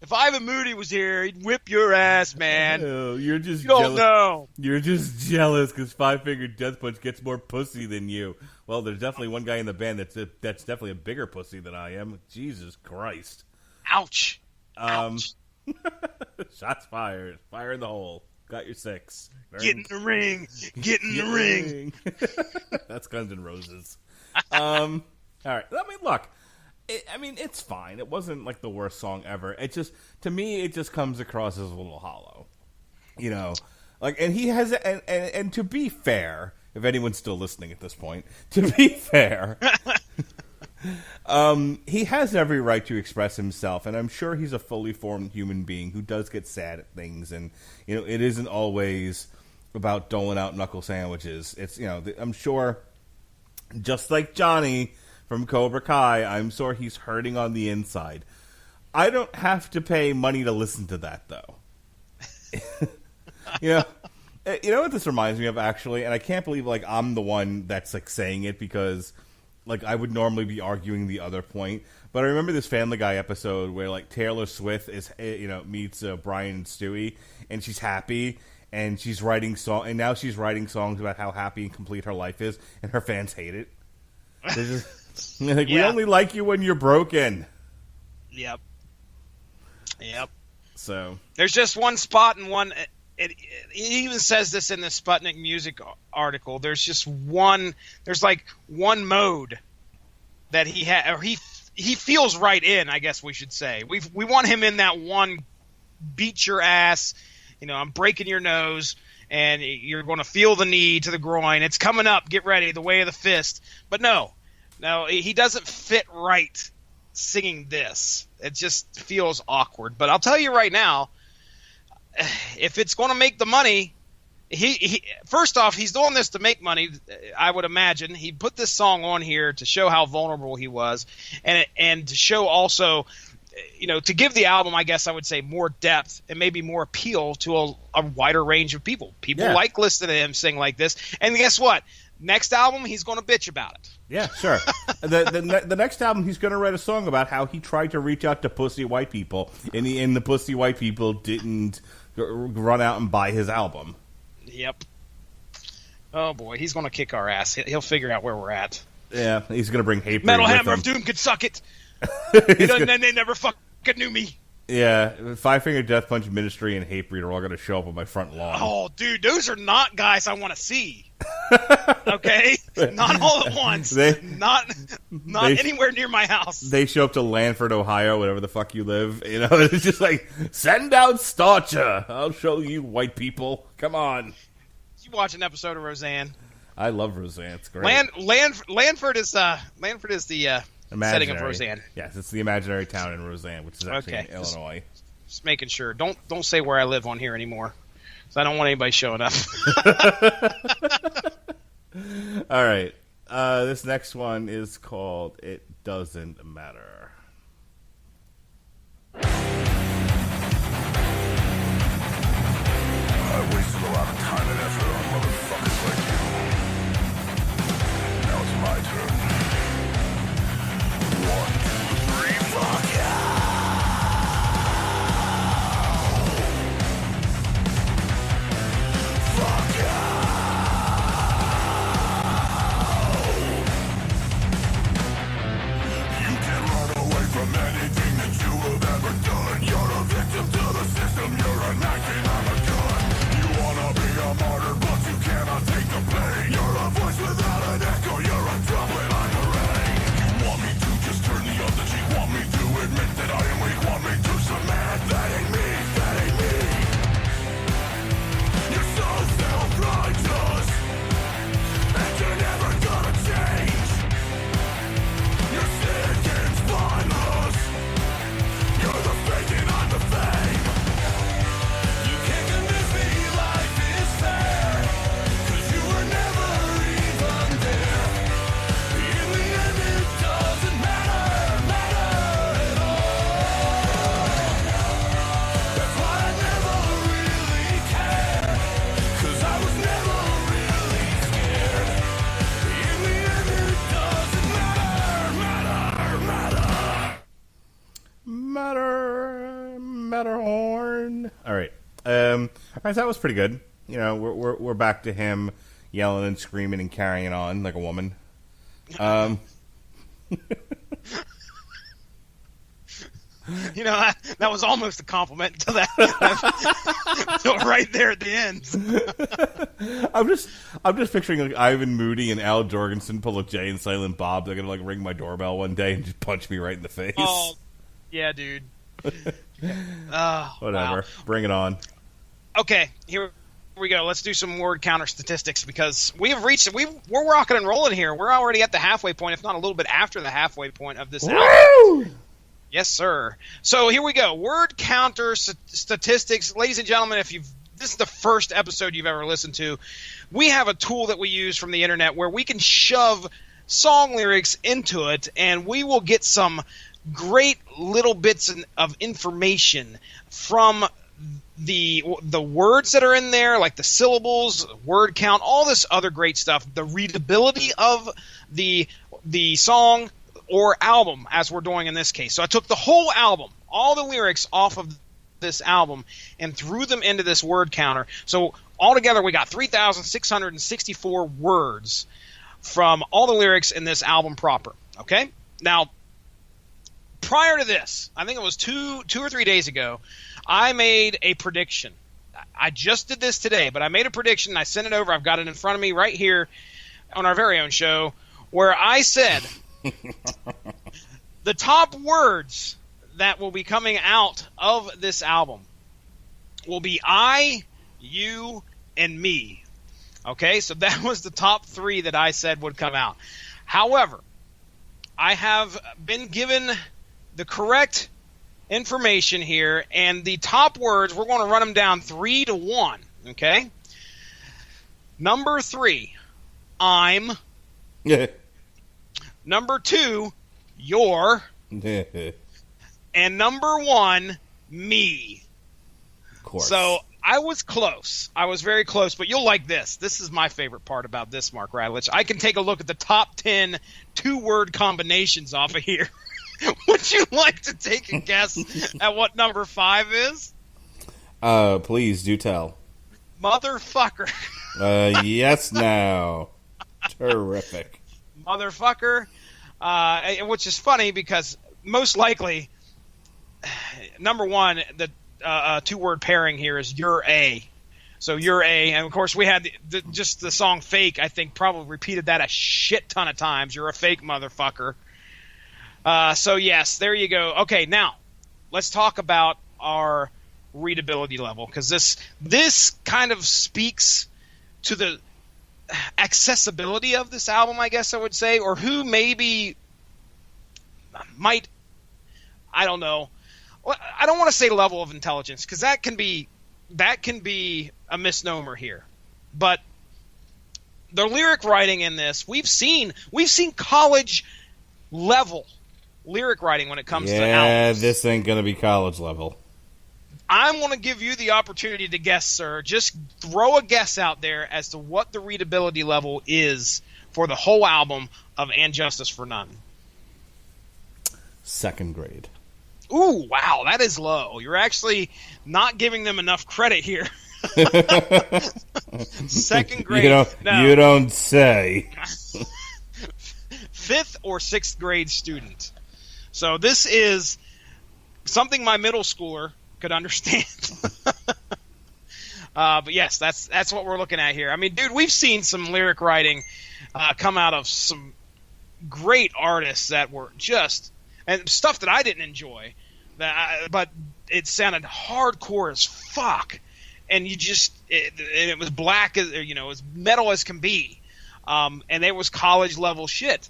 If Ivan Moody was here, he'd whip your ass, man. Oh, you're just you don't jealous. know. You're just jealous because Five Finger Death Punch gets more pussy than you. Well, there's definitely one guy in the band that's definitely a bigger pussy than I am. Jesus Christ. Ouch. Ouch. Shots fired. Fire in the hole. Got your 6. Get in the ring. Get in the ring. That's Guns N' Roses. All right. I mean, look. It's fine. It wasn't like the worst song ever. It just, to me, it just comes across as a little hollow. Like, and he has, and to be fair, if anyone's still listening at this point, to be fair, he has every right to express himself, and I'm sure he's a fully formed human being who does get sad at things, and it isn't always about doling out knuckle sandwiches. It's I'm sure, just like Johnny from Cobra Kai, I'm sure he's hurting on the inside. I don't have to pay money to listen to that, though. You know what this reminds me of, actually, and I can't believe I'm the one that's saying it, because I would normally be arguing the other point, but I remember this Family Guy episode where Taylor Swift is meets Brian and Stewie, and she's happy, and she's writing now she's writing songs about how happy and complete her life is, and her fans hate it. They're just we only like you when you're broken. Yep. So there's just one spot and he even says this in the Sputnik Music article. There's like one mode that he feels right in, I guess we should say. We want him in that one beat your ass, I'm breaking your nose, and you're going to feel the knee to the groin. It's coming up. Get ready. The way of the fist. But no, he doesn't fit right singing this. It just feels awkward. But I'll tell you right now, if it's going to make the money, he first off, he's doing this to make money. I would imagine he put this song on here to show how vulnerable he was, and to show also, to give the album, I guess I would say, more depth and maybe more appeal to a wider range of people. People like listening to him sing like this. And guess what? Next album, he's going to bitch about it. Yeah, sure. the next album, he's going to write a song about how he tried to reach out to pussy white people, and the pussy white people didn't run out and buy his album. Yep. Oh boy, he's going to kick our ass. He'll figure out where we're at. Yeah, he's going to bring hate. Metal Hammer of Doom could suck it. They never fucking knew me. Yeah, Five Finger Death Punch Ministry and Hatebreed are all going to show up on my front lawn. Oh, dude, those are not guys I want to see. Okay, not all at once. Not anywhere near my house. They show up to Lanford, Ohio, whatever the fuck you live. It's just like, send out Starcher. I'll show you white people. Come on. You watch an episode of Roseanne? I love Roseanne. It's great. Lanford is the setting of Roseanne. Yes, it's the imaginary town in Roseanne, which is actually in Illinois. Just making sure. Don't say where I live on here anymore, because I don't want anybody showing up. All right. This next one is called It Doesn't Matter. I wasted a lot of time and effort on motherfuckers like you. Now it's my turn. 1, 2, 3, fuck yeah! Fuck yeah! You can run away from anything that you have ever done. You're a victim to the system, you're a knife and I'm a gun. You wanna be a martyr, but you cannot take the pain. You're a voice without an echo, you're a drum without a rain. You want me to just turn the other cheek, want me to admit that I am weak, want me to submit. That ain't me, that ain't me. You're so self-righteous, and you're never gonna change. You're sick and spineless, you're the fake and I'm the fame. You can't convince me life is fair, 'cause you were never even there. In the end it doesn't matter at all. That's why I never really cared, 'cause I was never really scared. In the end it doesn't matter. Matterhorn. All right. All right, that was pretty good. We're back to him yelling and screaming and carrying on like a woman. That was almost a compliment to that. So right there at the end. I'm just picturing like Ivan Moody and Al Jorgensen pull a Jay and Silent Bob. They're gonna like ring my doorbell one day and just punch me right in the face. Oh, yeah, dude. Whatever. Wow. Bring it on. Okay, here we go. Let's do some word counter statistics, because we're rocking and rolling here. We're already at the halfway point, if not a little bit after the halfway point of this album. Yes, sir. So here we go. Word counter statistics. Ladies and gentlemen, this is the first episode you've ever listened to, we have a tool that we use from the internet where we can shove song lyrics into it, and we will get some great little bits of information from the words that are in there, like the syllables, word count, all this other great stuff, the readability of the song or album, as we're doing in this case. So I took the whole album, all the lyrics off of this album, and threw them into this word counter. So altogether we got 3,664 words from all the lyrics in this album proper. Okay? Now, prior to this, I think it was two or 3 days ago, I made a prediction. I just did this today, but I made a prediction. I sent it over. I've got it in front of me right here on our very own show, where I said the top words that will be coming out of this album will be I, you, and me. Okay, so that was the top 3 that I said would come out. However, I have been given the correct information here, and the top words, we're going to run them down 3 to 1, okay? Number 3, I'm. Number 2, you're. And number 1, me. Of course. So I was close. I was very close, but you'll like this. This is my favorite part about this, Mark Radulich. I can take a look at the top 10 2-word combinations off of here. Would you like to take a guess at what number 5 is? Please do tell. Motherfucker. Yes, now. Terrific. Motherfucker. Which is funny because most likely, number 1, the 2-word pairing here is you're a. So you're a, and of course we had just the song Fake, I think probably repeated that a shit ton of times. You're a fake motherfucker. So yes, there you go. Okay, now let's talk about our readability level, because this kind of speaks to the accessibility of this album, I guess I would say, or who maybe might, I don't know. I don't want to say level of intelligence, because that can be a misnomer here. But the lyric writing in this, we've seen college level lyric writing when it comes to albums. Yeah, this ain't gonna be college level. I'm going to give you the opportunity to guess, sir. Just throw a guess out there as to what the readability level is for the whole album of And Justice for None. 2nd grade. Ooh, wow, that is low. You're actually not giving them enough credit here. 2nd grade. You don't say. 5th or 6th grade student. So this is something my middle schooler could understand. But yes, that's what we're looking at here. I mean, dude, we've seen some lyric writing come out of some great artists that were just, and stuff that I didn't enjoy, but it sounded hardcore as fuck, and it was black as, as metal as can be, and it was college level shit.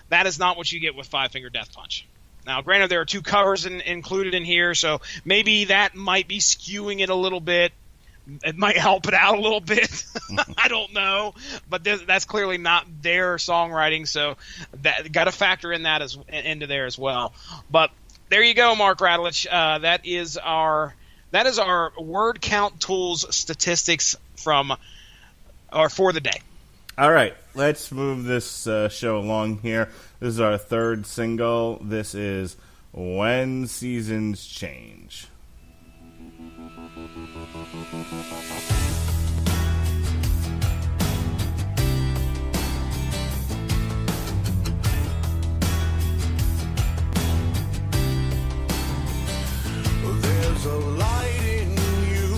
That is not what you get with Five Finger Death Punch. Now, granted, there are 2 covers included in here, so maybe that might be skewing it a little bit. It might help it out a little bit. I don't know, but that's clearly not their songwriting, so that got to factor in that into there as well. But there you go, Mark Radulich. That is our word count tools statistics for the day. All right, let's move this show along here. This is our 3rd single. This is When Seasons Change. There's a light in you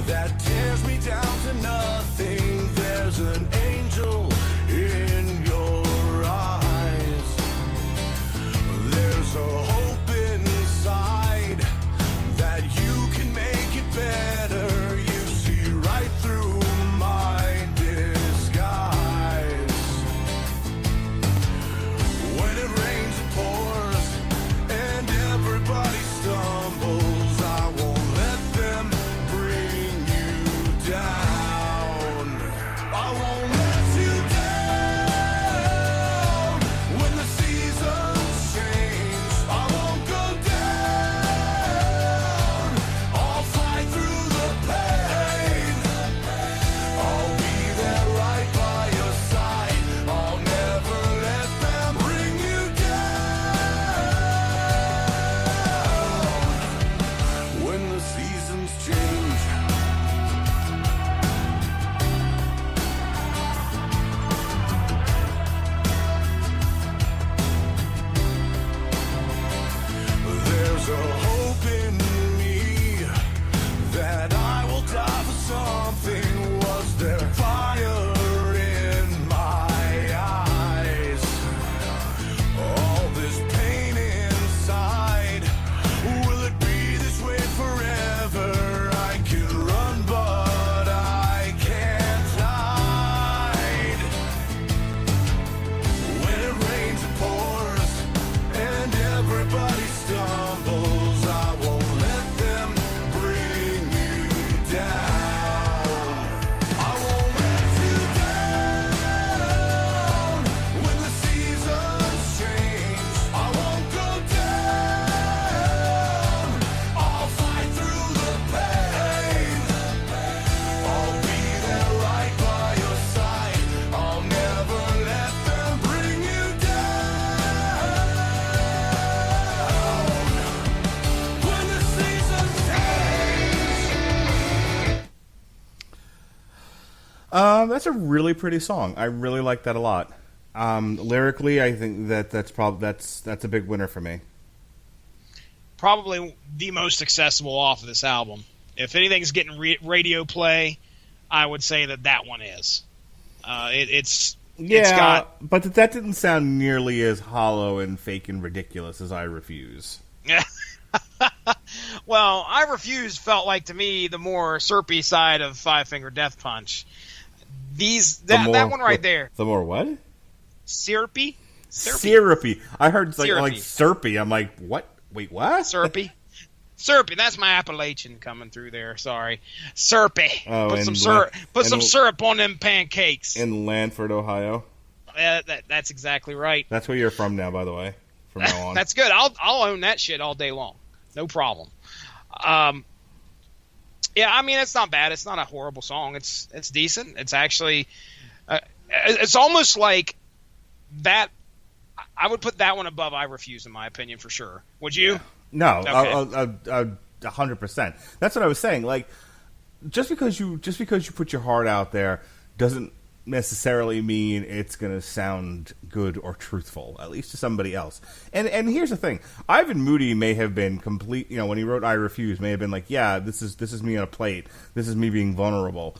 that tears me down to nothing. There's an angel in your eyes. There's a hope inside That's a really pretty song. I really like that a lot. Lyrically, I think that's a big winner for me. Probably the most accessible off of this album. If anything's getting radio play, I would say that one is. It's got... but that didn't sound nearly as hollow and fake and ridiculous as I Refuse. Well, I Refuse felt like, to me, the more syrupy side of Five Finger Death Punch. That one right there. The more what? Syrupy? Syrupy. I heard Syrupy. like syrupy. I'm like, what? Wait, what? Syrupy. Syrupy. That's my Appalachian coming through there. Sorry. Syrupy. Oh, put some syrup. Put some syrup on them pancakes. In Lanford, Ohio. That's exactly right. That's where you're from now, by the way. From now on. That's good. I'll own that shit all day long. No problem. Yeah, I mean, it's not bad. It's not a horrible song. It's decent. It's actually, it's almost like that. I would put that one above I Refuse, in my opinion, for sure. Would you? Yeah. No, Okay. 100%. That's what I was saying. Like, just because you put your heart out there doesn't necessarily mean it's going to sound good or truthful, at least to somebody else. And here's the thing: Ivan Moody may have been complete. You know, when he wrote "I Refuse," may have been like, "Yeah, this is me on a plate. This is me being vulnerable."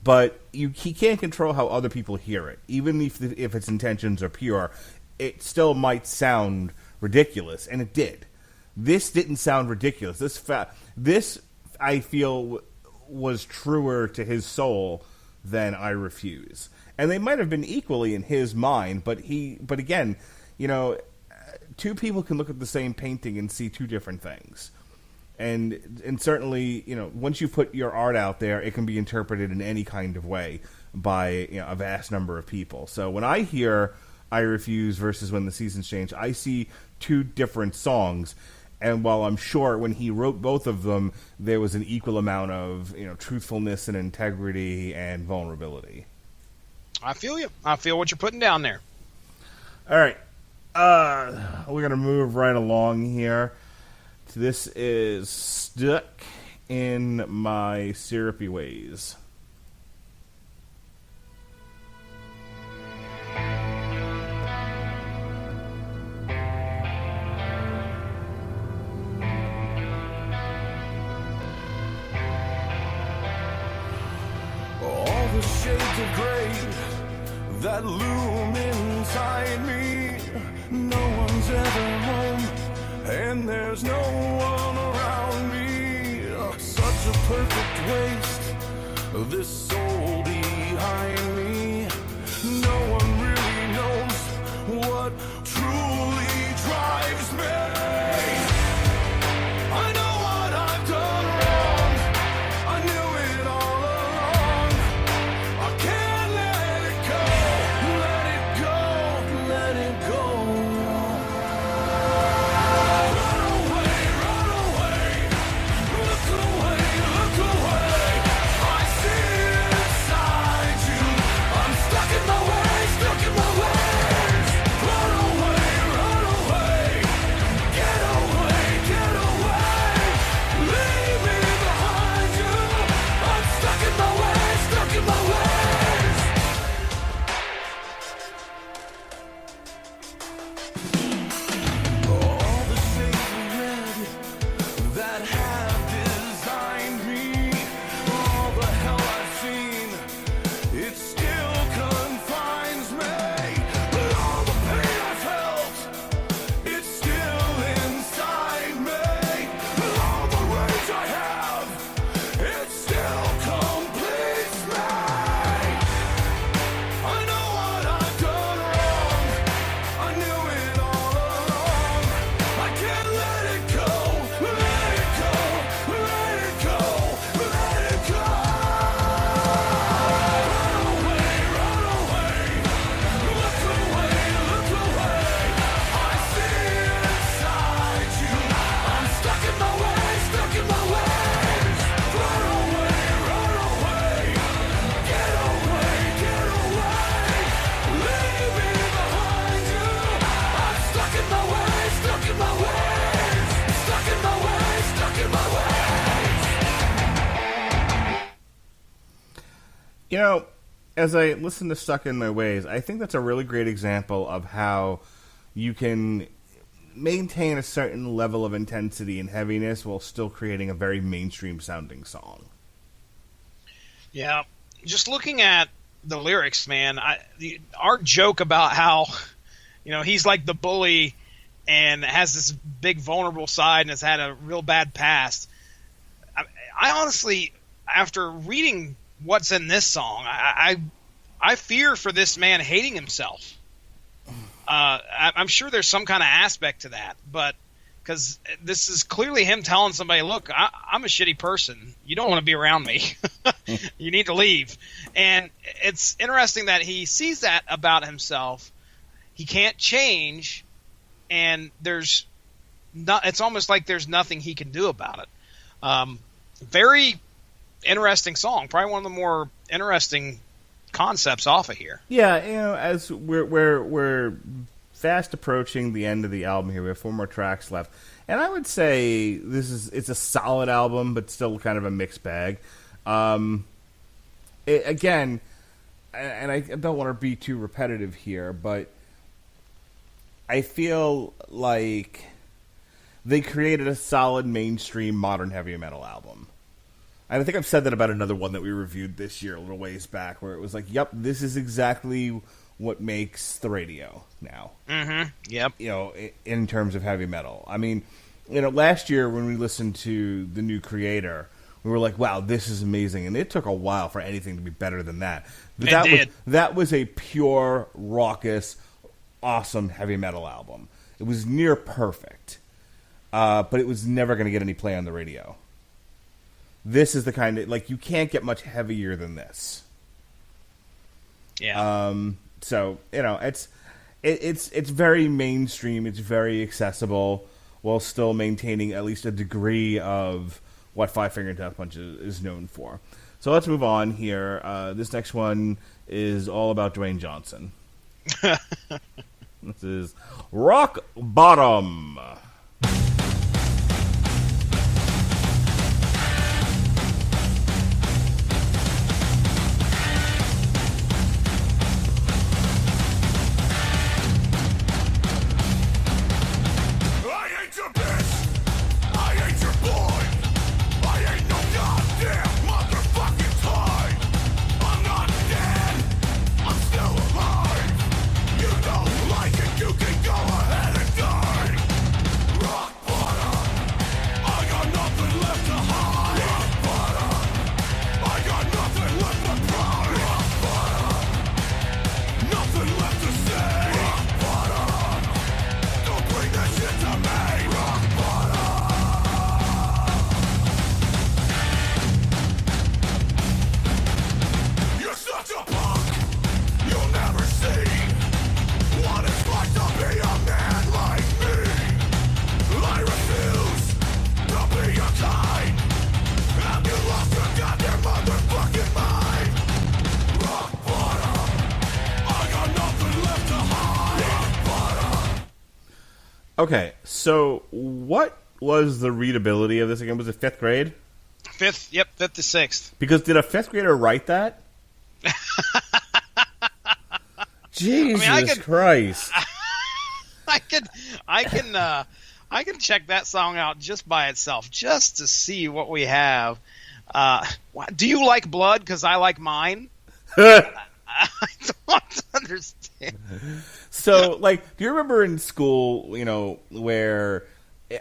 But he can't control how other people hear it. Even if its intentions are pure, it still might sound ridiculous, and it did. This didn't sound ridiculous. This I feel was truer to his soul than I Refuse. And they might have been equally in his mind, but again, you know, two people can look at the same painting and see two different things. And certainly, you know, once you put your art out there, it can be interpreted in any kind of way by, you know, a vast number of people. So when I hear I Refuse versus When the Seasons Change, I see two different songs. And while I'm sure when he wrote both of them, there was an equal amount of, you know, truthfulness and integrity and vulnerability. I feel you. I feel what you're putting down there. All right. We're going to move right along here. This is Stuck in My Syrupy Ways. All the shades of gray that loom inside me. No one's ever home, and there's no one around me. Such a perfect waste, this soul behind me. No one really knows what truly drives me. I know what I've done wrong. I knew it all along. I can't let it go. Let it go. Let it go. Run away, run away. Look away, look away. I see it inside you. I'm stuck in my ways, stuck in my ways. Run away, run away. Get away, get away. Leave me behind you. I'm stuck in my ways, stuck in my ways. All the shades of red that have designed me, all the hell I've seen, it still confines me. But all the pain I've felt, it's still inside me. All the rage I have, it still completes me. I know what I've done wrong. I knew it all along. I can't let it go. Let it go. Let it go. Let it go. Run away. Run away. Look away. Look away. I see it inside you. I'm stuck in my ways. Stuck in my ways. Run away. Run away. Get away. Get away. Leave me behind you. I'm stuck in my ways. Stuck in my ways. Stuck in my ways. Stuck in my ways. You know, as I listen to Stuck in My Ways, I think that's a really great example of how you can maintain a certain level of intensity and heaviness while still creating a very mainstream sounding song. Yeah, just looking at the lyrics, man, our joke about how, he's like the bully and has this big vulnerable side and has had a real bad past. I honestly, after reading what's in this song, I fear for this man hating himself. I'm sure there's some kind of aspect to that, but because this is clearly him telling somebody, look, I'm a shitty person. You don't want to be around me. You need to leave. And it's interesting that he sees that about himself. He can't change, and it's almost like there's nothing he can do about it. Very interesting song. Probably one of the more interesting concepts off of here. Yeah, as we're fast approaching the end of the album here. We have 4 more tracks left, and I would say it's a solid album, but still kind of a mixed bag. Again, and I don't want to be too repetitive here, but I feel like they created a solid mainstream modern heavy metal album. And I think I've said that about another one that we reviewed this year, a little ways back, where it was like, yep, this is exactly what makes the radio now. Mm-hmm. Yep. In terms of heavy metal. I mean, last year when we listened to The New Creator, we were like, wow, this is amazing. And it took a while for anything to be better than that. But that was a pure, raucous, awesome heavy metal album. It was near perfect. But it was never going to get any play on the radio. This is the kind of, you can't get much heavier than this. Yeah. So, it's very mainstream, it's very accessible, while still maintaining at least a degree of what Five Finger Death Punch is known for. So let's move on here. This next one is all about Dwayne Johnson. This is Rock Bottom. Okay, so what was the readability of this again? Was it 5th grade? 5th to 6th. Because did a 5th grader write that? Jesus Christ! I can check that song out just by itself, just to see what we have. Do you like Blood? Because I like mine. I don't understand. So, do you remember in school, where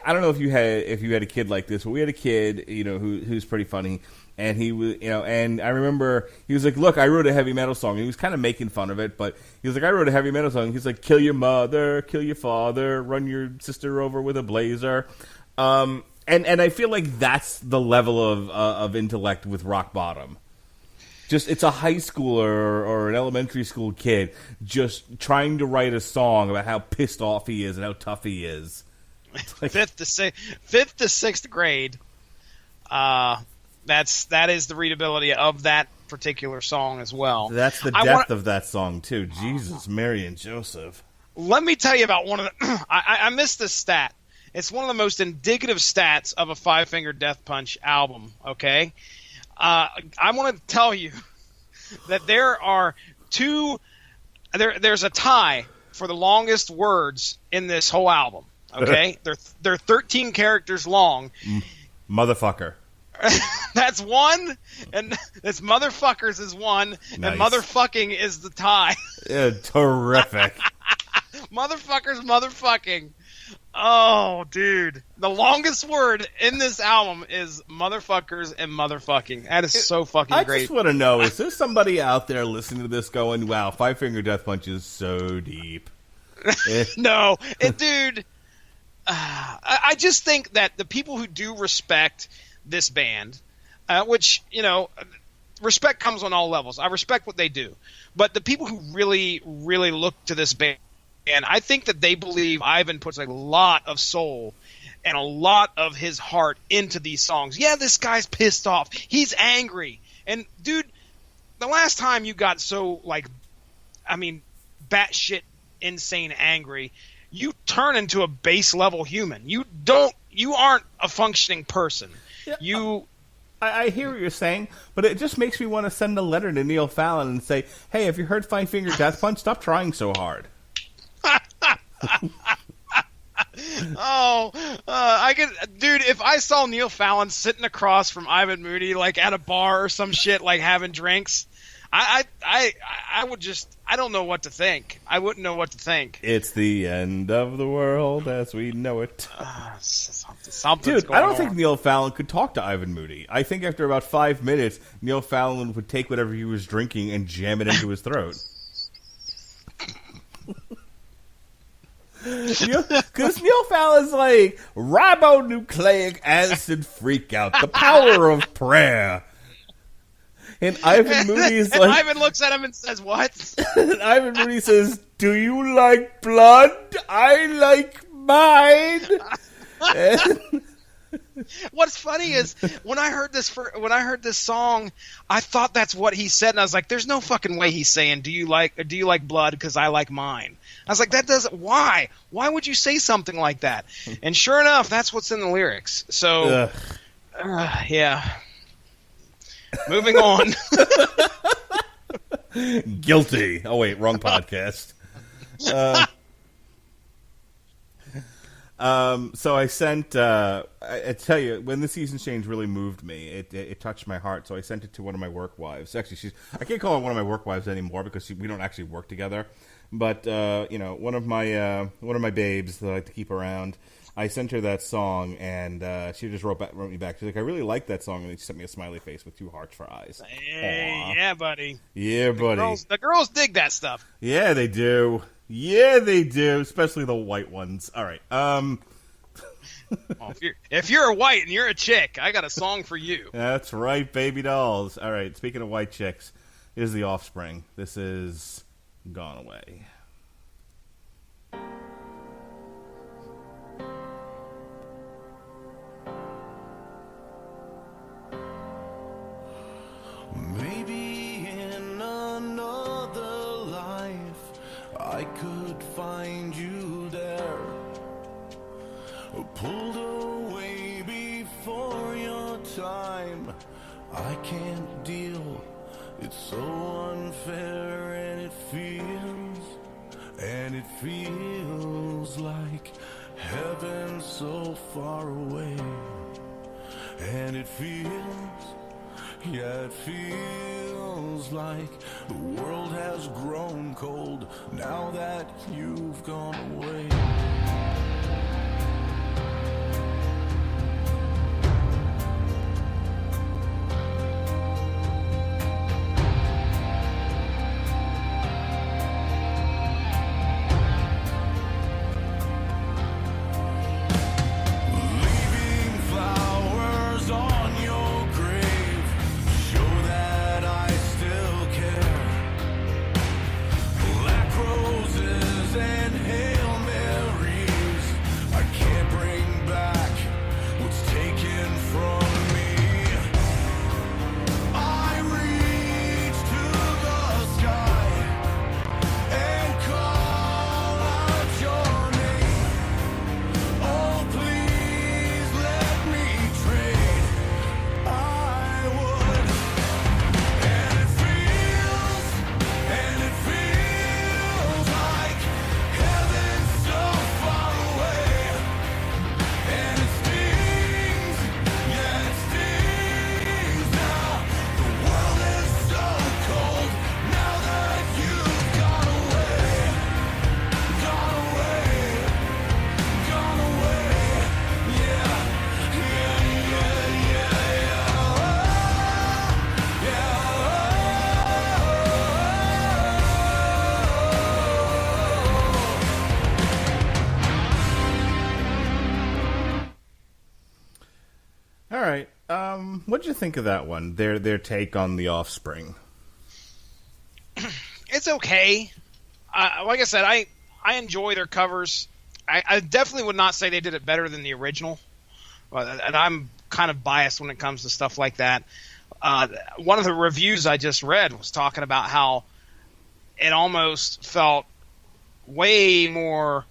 I don't know if you had a kid like this, but we had a kid, who's pretty funny, and he was, and I remember he was like, "Look, I wrote a heavy metal song." And he was kind of making fun of it, but he was like, "I wrote a heavy metal song." He's like, "Kill your mother, kill your father, run your sister over with a blazer," and I feel like that's the level of intellect with Rock Bottom. Just, it's a high schooler or an elementary school kid just trying to write a song about how pissed off he is and how tough he is. Like, 5th to 6th grade. That is the readability of that particular song as well. That's the depth of that song too. Jesus, Mary and Joseph. Let me tell you about one of the. I missed this stat. It's one of the most indicative stats of a Five Finger Death Punch album. Okay. I want to tell you that there are there's a tie for the longest words in this whole album. Okay, they're 13 characters long. Motherfucker. That's one, and this motherfuckers is one, Nice. and motherfucking is the tie. Yeah, terrific. Motherfucking. Oh, dude. The longest word in this album is motherfuckers and motherfucking. That is so fucking I great. just want to know, is there somebody out there listening to this going, wow, Five Finger Death Punch is so deep? No. Dude, I just think that the people who do respect this band, which, respect comes on all levels. I respect what they do. But the people who really, really look to this band, and I think that they believe Ivan puts a lot of soul and a lot of his heart into these songs. Yeah, this guy's pissed off. He's angry. And, dude, the last time you got so, batshit insane angry, you turn into a base level human. You aren't a functioning person. Yeah. I hear what you're saying, but it just makes me want to send a letter to Neil Fallon and say, hey, have you heard Five Finger Death Punch? Stop trying so hard. Dude, if I saw Neil Fallon sitting across from Ivan Moody, at a bar or some shit, having drinks, I would just, I don't know what to think. I wouldn't know what to think. It's the end of the world as we know it. Something's Dude, I don't going think on. Neil Fallon could talk to Ivan Moody. I think after about 5 minutes, Neil Fallon would take whatever he was drinking and jam it into his throat. Because Neil Fallon's like, ribonucleic acid freakout, the power of prayer. And Ivan Moody's And like... Ivan looks at him and says, what? And Ivan Moody says, do you like blood? I like mine. And... What's funny is when I heard this song, I thought that's what he said, and I was like, "There's no fucking way he's saying do you like blood because I like mine." I was like, "That doesn't. Why? Why would you say something like that?" And sure enough, that's what's in the lyrics. So, yeah. Moving on. Guilty. Oh wait, wrong podcast. So I sent, I tell you, when the season change really moved me, it touched my heart, so I sent it to one of my work wives. Actually, I can't call her one of my work wives anymore because we don't actually work together, but, one of my babes that I like to keep around, I sent her that song, and she just wrote me back. She's like, I really like that song, and she sent me a smiley face with 2 hearts for eyes. Hey, yeah, buddy. Yeah, buddy. The girls dig that stuff. Yeah, they do. Yeah, they do, especially the white ones. All right. If you're a white and you're a chick, I got a song for you. That's right, baby dolls. All right, speaking of white chicks, here's the Offspring. This is Gone Away. Maybe in another life I could find you there, pulled away before your time. I can't deal, it's so unfair, and it feels like heaven so far away, and it feels like the world has grown cold now that you've gone away. Roses and Hail Marys What'd you think of that one? Their take on the Offspring. It's okay. Like I said, I enjoy their covers. I definitely would not say they did it better than the original. And I'm kind of biased when it comes to stuff like that. One of the reviews I just read was talking about how it almost felt way more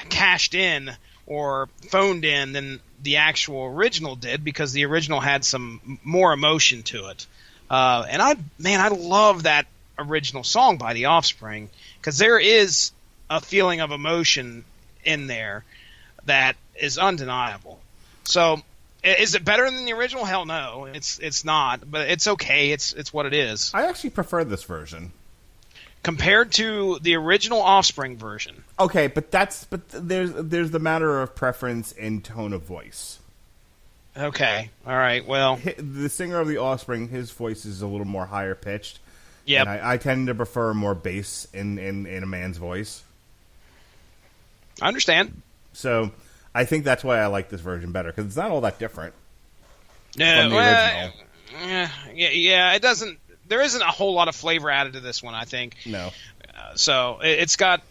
cashed in or phoned in than the actual original did, because the original had some more emotion to it. And I love that original song by the Offspring, because there is a feeling of emotion in there that is undeniable. So, is it better than the original? Hell no, it's not. But it's okay. It's what it is. I actually prefer this version compared to the original Offspring version. Okay, but there's the matter of preference in tone of voice. Okay, all right. Well, the singer of the Offspring, his voice is a little more higher pitched. Yeah, I tend to prefer more bass in a man's voice. I understand. So I think that's why I like this version better, because it's not all that different from the original. Yeah, it doesn't. There isn't a whole lot of flavor added to this one, I think. No. So it's got,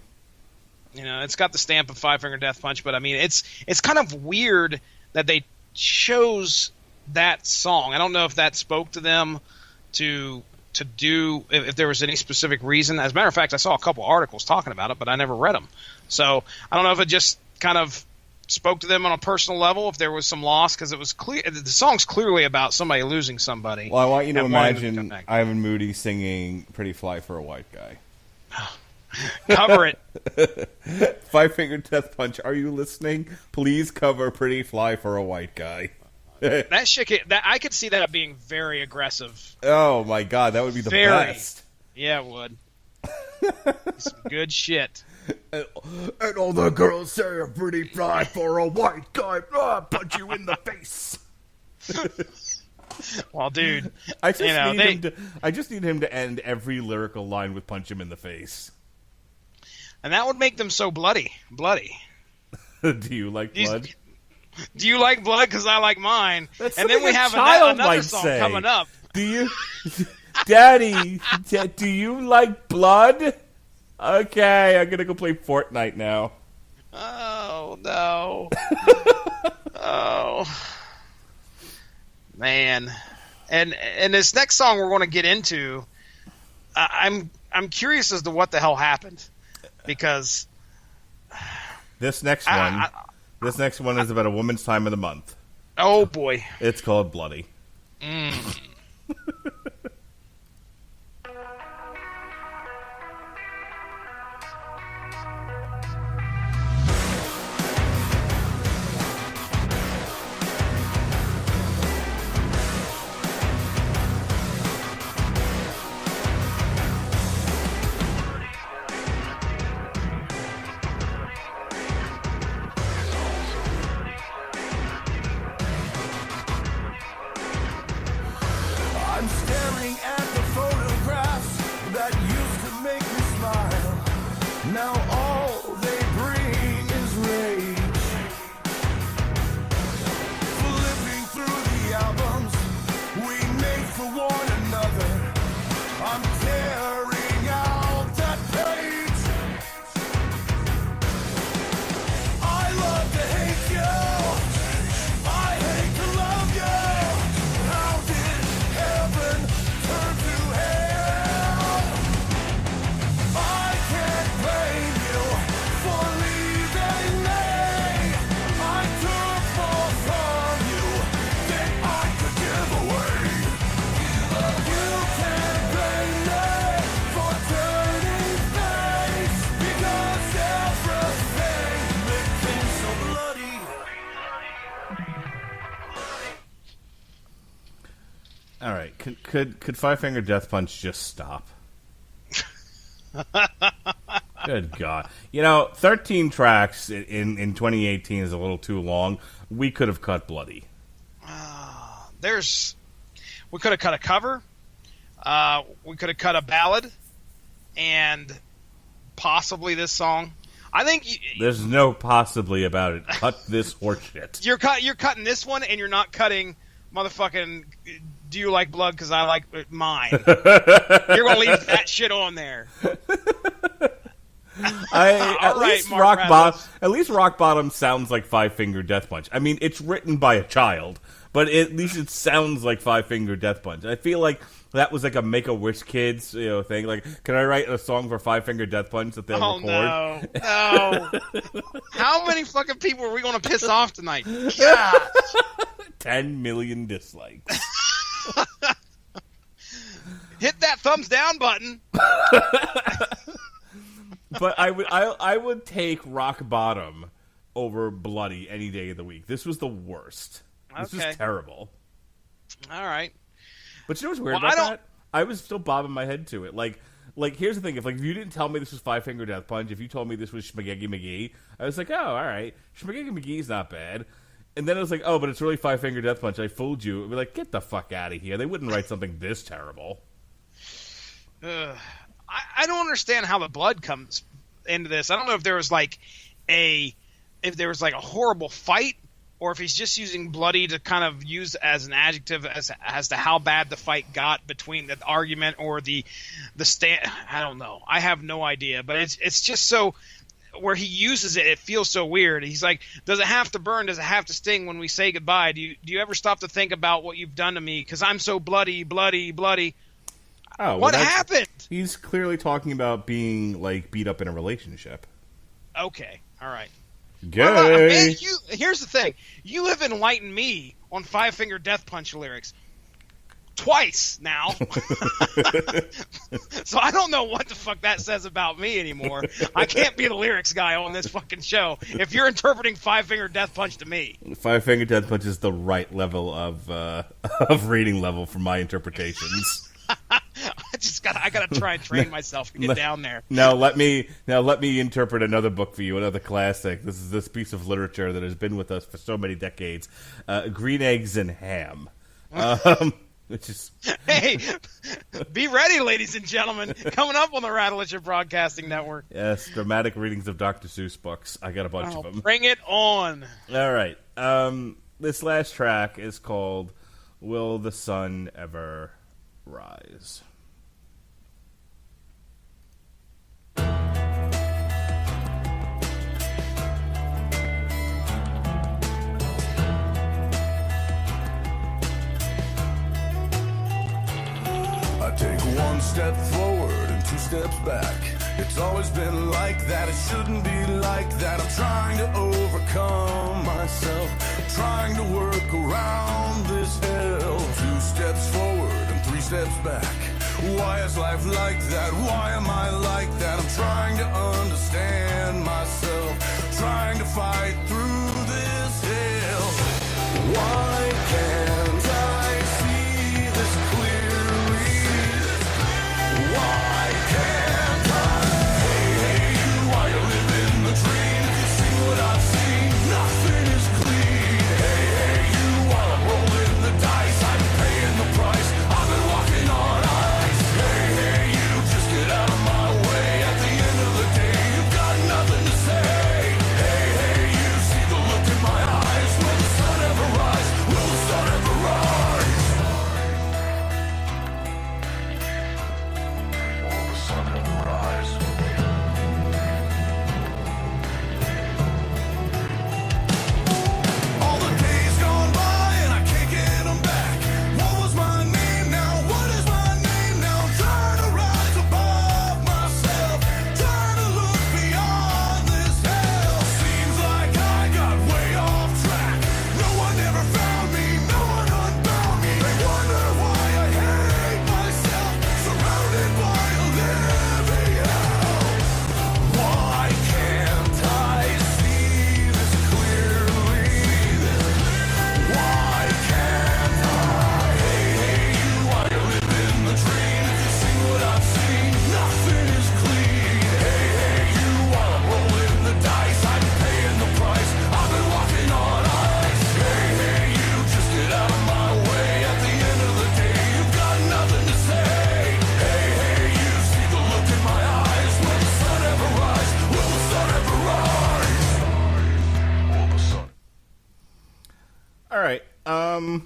it's got the stamp of Five Finger Death Punch, but I mean, it's kind of weird that they chose that song. I don't know if that spoke to them to do, if there was any specific reason. As a matter of fact, I saw a couple articles talking about it, but I never read them. So I don't know if it just kind of spoke to them on a personal level, if there was some loss, because it was clear the song's clearly about somebody losing somebody. Well, I want you to imagine Ivan Moody singing "Pretty Fly for a White Guy." Cover it. Five Finger Death Punch. Are you listening? Please cover "Pretty Fly for a White Guy." That shit. I could see that being very aggressive. Oh my god, that would be the best. Yeah, it would. Some good shit. And all the girls say a pretty fly for a white guy. Punch you in the face. Well, dude, I just need him to end every lyrical line with "punch him in the face." And that would make them so bloody. Do you like blood? Do you like blood? Because I like mine. That's and then we have another song coming up. Do you, Daddy? Do you like blood? Okay, I'm gonna go play Fortnite now. Oh no! Oh man! And this next song we're going to get into, I'm curious as to what the hell happened, because this next one is about a woman's time of the month. Oh boy! It's called Bloody. I'm staring at the photographs that used to make me smile. Now all they bring is rage. Flipping through the albums we made for one another, I'm tearing out that page. I love to hate you, I hate to love you. How did heaven turn to hell? I can't blame you for leaving me. I took more from you than I could give away. You can't blame me for turning face, because everything became so bloody. All right, could Five Finger Death Punch just stop? Good God! 13 tracks in 2018 is a little too long. We could have cut Bloody. We could have cut a cover. We could have cut a ballad, and possibly this song. I think There's no possibly about it. Cut this horseshit. you're cutting this one, and you're not cutting motherfucking, do you like blood because I like mine. You're going to leave that shit on there. At least Rock Bottom sounds like Five Finger Death Punch. I mean, it's written by a child, but at least it sounds like Five Finger Death Punch. I feel like that was like a Make-A-Wish Kids, thing. Like, can I write a song for Five Finger Death Punch that they'll record? No. How many fucking people are we going to piss off tonight? God. 10 million dislikes. Hit that thumbs down button. But I would take Rock Bottom over Bloody any day of the week. This was the worst. This was terrible. All right. But you know what's weird about that? I was still bobbing my head to it. Like here's the thing. If you didn't tell me this was Five Finger Death Punch, if you told me this was Schmagegi McGee, I was like, oh, all right. Schmagegi McGee's not bad. And then it was like, oh, but it's really Five Finger Death Punch. I fooled you. It'd be like, get the fuck out of here. They wouldn't write something this terrible. I don't understand how the blood comes into this. I don't know if there was like a horrible fight, or if he's just using bloody to kind of use as an adjective as to how bad the fight got between the argument or the stand. I don't know. I have no idea. But it's just so where he uses it, it feels so weird. He's like, does it have to burn? Does it have to sting when we say goodbye? Do you ever stop to think about what you've done to me? Because I'm so bloody, bloody, bloody. Oh, what happened? He's clearly talking about being like beat up in a relationship. Okay, all right. Gay. Here's the thing. You have enlightened me on Five Finger Death Punch lyrics twice now. So I don't know what the fuck that says about me anymore. I can't be the lyrics guy on this fucking show if you're interpreting Five Finger Death Punch to me. Five Finger Death Punch is the right level of reading level for my interpretations. I gotta try and train myself to get down there. Now let me interpret another book for you, another classic. This is this piece of literature that has been with us for so many decades. Green Eggs and Ham. Which is Hey, be ready, ladies and gentlemen. Coming up on the Rattleitcher Broadcasting Network. Yes, dramatic readings of Dr. Seuss books. I got a bunch of them. Bring it on. All right. This last track is called Will the Sun Ever Rise? I take one step forward and two steps back. It's always been like that, it shouldn't be like that. I'm trying to overcome myself, trying to work around this hell. 2 steps forward and 3 steps back. Why is life like that? Why am I like that? I'm trying to understand myself, trying to fight through this hell. Why can't I see this clearly? Why can't I? Hey, you, why you living the dream? If you see what I've seen, nothing is clean. Hey, you, while I'm rolling the dice, I'm paying the price. I've been walking on ice. Hey, you, just get out of my way. At the end of the day, you've got nothing to say. Hey, you, see the look in my eyes. Will the sun ever rise? Will the sun ever rise?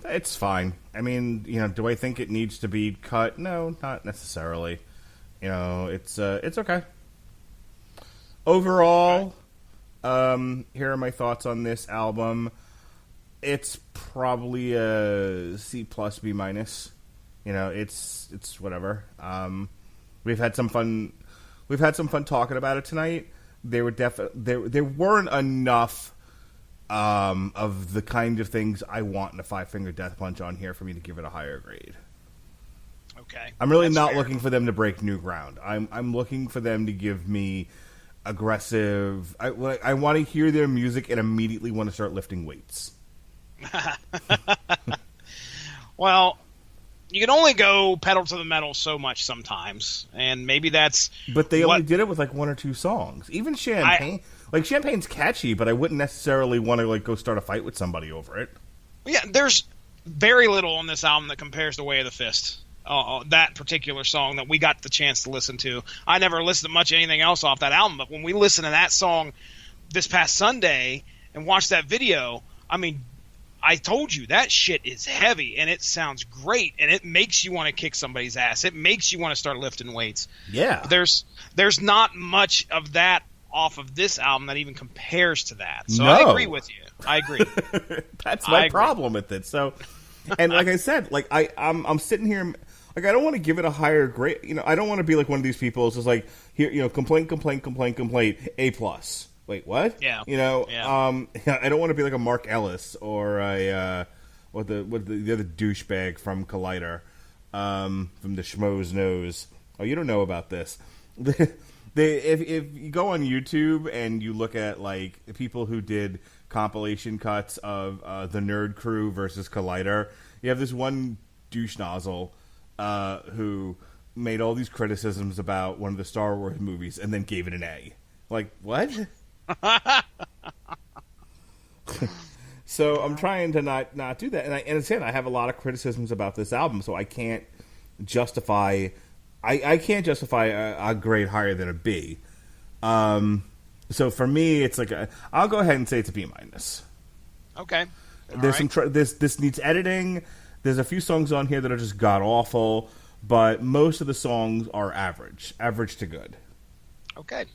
It's fine. I mean, do I think it needs to be cut? No, not necessarily. It's okay. Overall, here are my thoughts on this album. It's probably a C plus B minus. It's whatever. We've had some fun. We've had some fun talking about it tonight. There weren't enough of the kind of things I want in a Five Finger Death Punch on here for me to give it a higher grade. Okay, I'm really that's not fair. looking for them to break new ground. I'm looking for them to give me aggressive. I want to hear their music and immediately want to start lifting weights. Well, you can only go pedal to the metal so much sometimes, and maybe that's. But they only did it with like one or two songs. Even Champagne, Champagne's catchy, but I wouldn't necessarily want to go start a fight with somebody over it. Yeah, there's very little on this album that compares to Way of the Fist. That particular song that we got the chance to listen to. I never listened to much anything else off that album, but when we listened to that song this past Sunday and watched that video, I mean, I told you that shit is heavy and it sounds great and it makes you want to kick somebody's ass. It makes you want to start lifting weights. Yeah. There's not much of that off of this album that even compares to that. So No. I agree with you. I agree. That's I my agree. problem with it. So, and like I said, I'm sitting here, I don't want to give it a higher grade. I don't want to be like one of these people. It's just like here, complaint, A plus. Wait, what? Yeah. I don't want to be like a Mark Ellis or a what the other douchebag from Collider, from the Schmoes Knows. Oh, you don't know about this. If you go on YouTube and you look at like the people who did compilation cuts of the Nerd Crew versus Collider, you have this one douche nozzle who made all these criticisms about one of the Star Wars movies and then gave it an A. Like, what? So I'm trying to not do that, and I have a lot of criticisms about this album, so I can't justify a grade higher than a B. So for me, it's like I'll go ahead and say it's a B minus. Okay. There's this needs editing. There's a few songs on here that are just god awful, but most of the songs are average to good. Okay.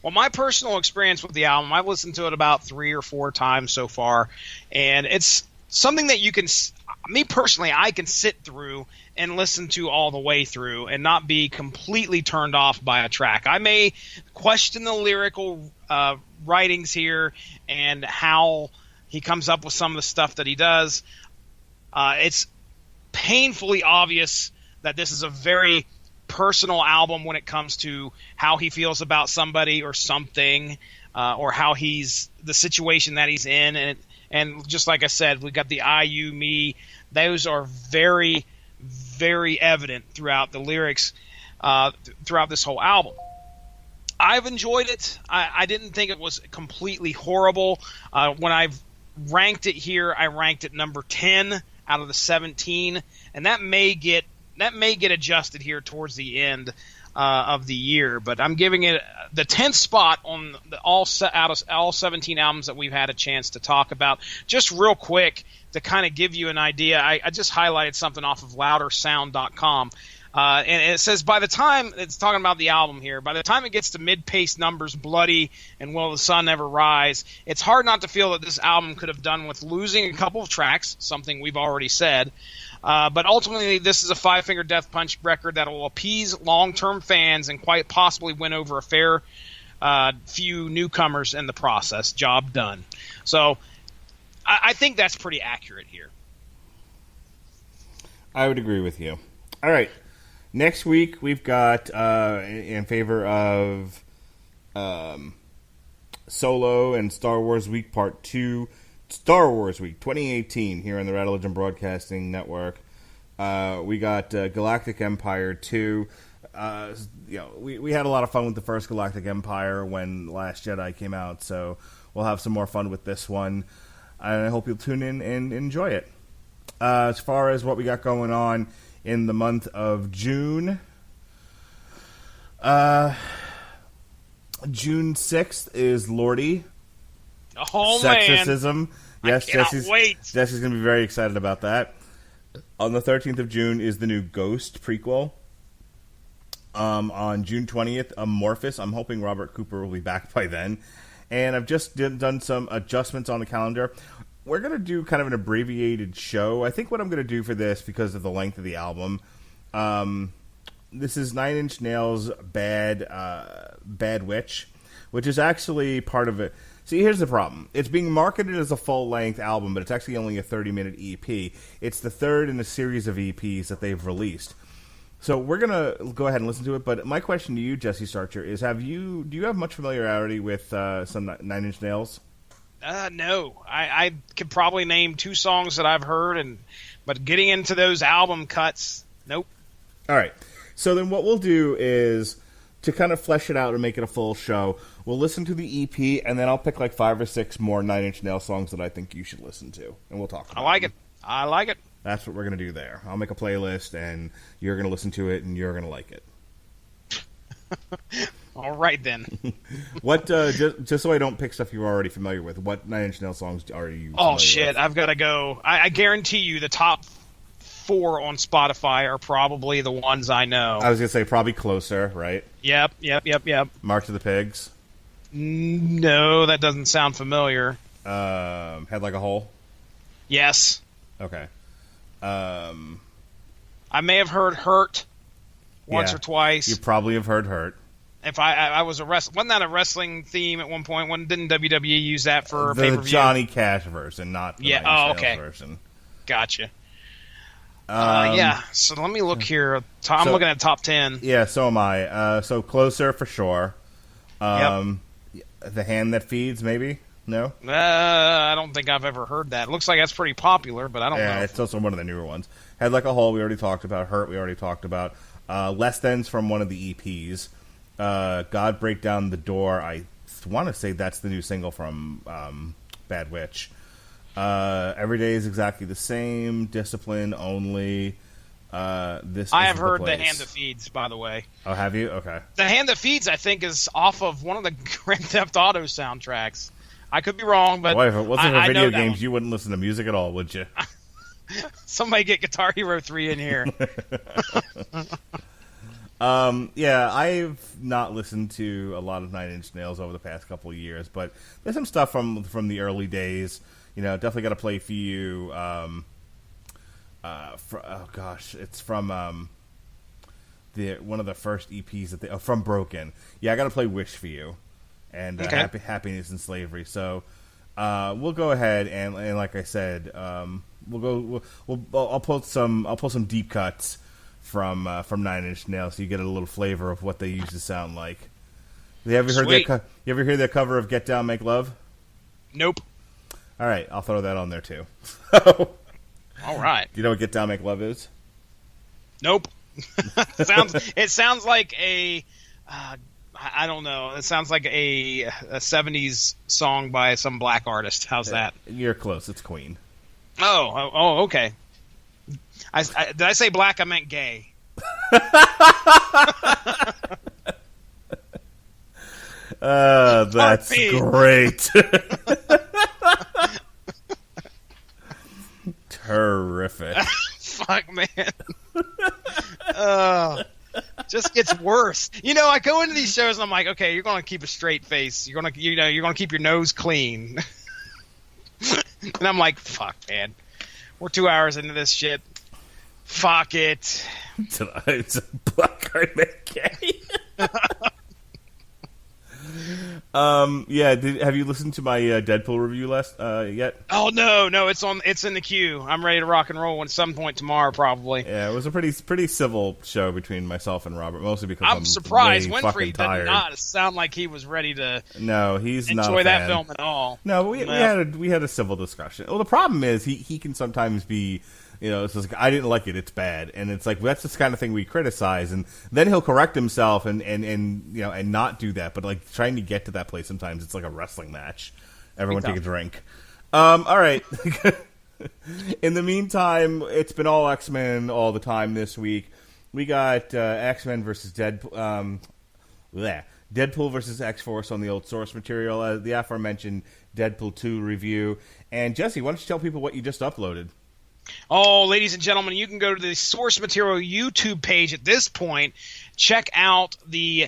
Well, my personal experience with the album, I've listened to it about 3 or 4 times so far, and it's something that you can, me personally, I can sit through and listen to all the way through and not be completely turned off by a track. I may question the lyrical writings here and how he comes up with some of the stuff that he does. It's painfully obvious that this is a very personal album when it comes to how he feels about somebody or something, or how the situation that he's in, and just like I said, we got the I, you, me. Those are very, very evident throughout the lyrics, throughout this whole album. I've enjoyed it. I didn't think it was completely horrible. When I've ranked it here, I ranked it number 10 out of the 17, and that may get adjusted here towards the end of the year, but I'm giving it the 10th spot on out of all 17 albums that we've had a chance to talk about. Just real quick to kind of give you an idea, I just highlighted something off of loudersound.com, and it says by the time it's talking about the album here, by the time it gets to mid-pace numbers, Bloody and Will the Sun Ever Rise, it's hard not to feel that this album could have done with losing a couple of tracks, something we've already said. But ultimately, this is a Five Finger Death Punch record that will appease long-term fans and quite possibly win over a fair few newcomers in the process. Job done. So I think that's pretty accurate here. I would agree with you. All right. Next week, we've got, in favor of Solo and Star Wars Week Part 2, Star Wars Week 2018 here on the Red Religion Broadcasting Network. We got Galactic Empire 2. We had a lot of fun with the first Galactic Empire when Last Jedi came out, so we'll have some more fun with this one. I hope you'll tune in and enjoy it. As far as what we got going on in the month of June, June 6th is Lordy. Oh, man. Sexism. Yes, I cannot wait. Jesse's going to be very excited about that. On the 13th of June is the new Ghost prequel. On June 20th, Amorphous. I'm hoping Robert Cooper will be back by then. And I've just done some adjustments on the calendar. We're going to do kind of an abbreviated show. I think what I'm going to do for this, because of the length of the album, this is Nine Inch Nails' Bad Witch, which is actually part of it. See, here's the problem. It's being marketed as a full-length album, but it's actually only a 30-minute EP. It's the third in a series of EPs that they've released. So we're going to go ahead and listen to it, but my question to you, Jesse Starcher, is do you have much familiarity with some Nine Inch Nails? No. I could probably name 2 songs that I've heard, but getting into those album cuts, nope. All right. So then what we'll do is, to kind of flesh it out and make it a full show, we'll listen to the EP, and then I'll pick like 5 or 6 more Nine Inch Nails songs that I think you should listen to, and we'll talk about it. I like it. That's what we're going to do there. I'll make a playlist, and you're going to listen to it, and you're going to like it. All right, then. What? Just so I don't pick stuff you're already familiar with, what Nine Inch Nails songs are you familiar with? I've got to go. I guarantee you the top 4 on Spotify are probably the ones I know. I was going to say probably Closer, right? Yep. March of the Pigs? No, that doesn't sound familiar. Head Like a Hole? Yes. Okay. I may have heard Hurt once or twice. You probably have heard Hurt. If I was wasn't that a wrestling theme at one point? Didn't WWE use that for pay-per-view? The Johnny Cash version, not the Nine Inch Nails version. Gotcha. So let me look here. I'm looking at top 10. Yeah, so am I. So Closer for sure. The Hand That Feeds, maybe? No? I don't think I've ever heard that. It looks like that's pretty popular, but I don't know. Yeah, it's also one of the newer ones. Head Like a Hole, we already talked about. Hurt, we already talked about. Less Than's from one of the EPs. God Break Down the Door, I want to say that's the new single from Bad Witch. Every Day is Exactly the Same. Discipline Only. I have heard The Hand That Feeds, by the way. Oh, have you? Okay. The Hand That Feeds, I think, is off of one of the Grand Theft Auto soundtracks. I could be wrong, but boy, if it wasn't for video games, one. you wouldn't listen to music at all, would you? Somebody get Guitar Hero 3 in here. I've not listened to a lot of Nine Inch Nails over the past couple of years, but there's some stuff from the early days. Definitely got to play for you. It's from one of the first EPs from Broken. Yeah, I got to play Wish for You, and Happiness and Slavery. So we'll go ahead and like I said, I'll pull some deep cuts from Nine Inch Nails, so you get a little flavor of what they used to sound like. You ever heard their cover of Get Down, Make Love? Nope. All right, I'll throw that on there too. All right. Do you know what Get Down, Make Love is? Nope. It sounds like a I don't know. It sounds like a 70s song by some black artist. How's that? You're close. It's Queen. Oh, okay. Did I say black? I meant gay. That's great. Terrific. Fuck, man. Just gets worse. I go into these shows and I'm like, okay, you're gonna keep a straight face. You're gonna keep your nose clean. And I'm like, fuck, man. We're 2 hours into this shit. Fuck it. It's a black card gay. Have you listened to my Deadpool review yet? Oh no, it's in the queue. I'm ready to rock and roll at some point tomorrow, probably. Yeah, it was a pretty civil show between myself and Robert, mostly because I'm surprised way Winfrey fucking tired. did not sound like he was ready to. No, he's not enjoy that film at all. No, but we had a civil discussion. Well, the problem is he can sometimes be. It's like, I didn't like it, it's bad. And it's like, that's the kind of thing we criticize. And then he'll correct himself and not do that. But, like, trying to get to that place sometimes, it's like a wrestling match. Everyone take a drink. All right. In the meantime, it's been all X-Men all the time this week. We got X-Men versus Deadpool versus X-Force on the old source material. The aforementioned Deadpool 2 review. And Jesse, why don't you tell people what you just uploaded? Oh, ladies and gentlemen, you can go to the Source Material YouTube page at this point. Check out the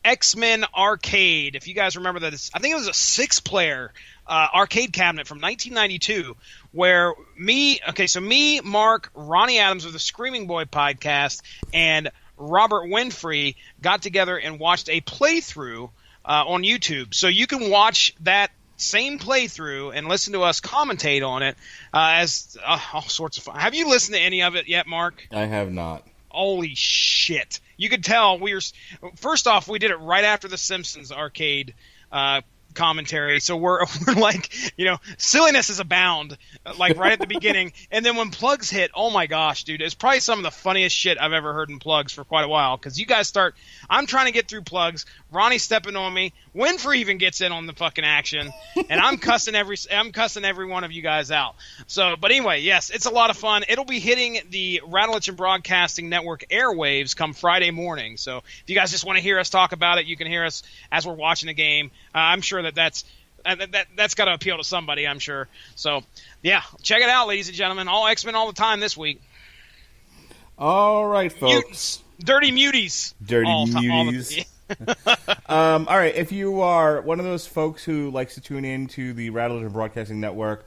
X-Men Arcade. If you guys remember that, I think it was a 6-player arcade cabinet from 1992 where me, Mark, Ronnie Adams of the Screaming Boy podcast, and Robert Winfrey got together and watched a playthrough on YouTube. So you can watch that same playthrough and listen to us commentate on it as all sorts of fun. Have you listened to any of it yet, Mark? I have not. Holy shit. You could tell first off, we did it right after the Simpsons arcade commentary. So we're like, silliness is abound, like right at the beginning. And then when plugs hit, oh my gosh, dude, it's probably some of the funniest shit I've ever heard in plugs for quite a while. Because you guys I'm trying to get through plugs. Ronnie's stepping on me. Winfrey even gets in on the fucking action, and I'm cussing every one of you guys out. So, but anyway, yes, it's a lot of fun. It'll be hitting the Radulich and Broadcasting Network airwaves come Friday morning. So, if you guys just want to hear us talk about it, you can hear us as we're watching the game. I'm sure that's got to appeal to somebody, I'm sure. So, yeah, check it out, ladies and gentlemen. All X-Men all the time this week. All right, folks. Mutants. Dirty muties. Dirty muties. All right, if you are one of those folks who likes to tune in to the Radulich Broadcasting Network,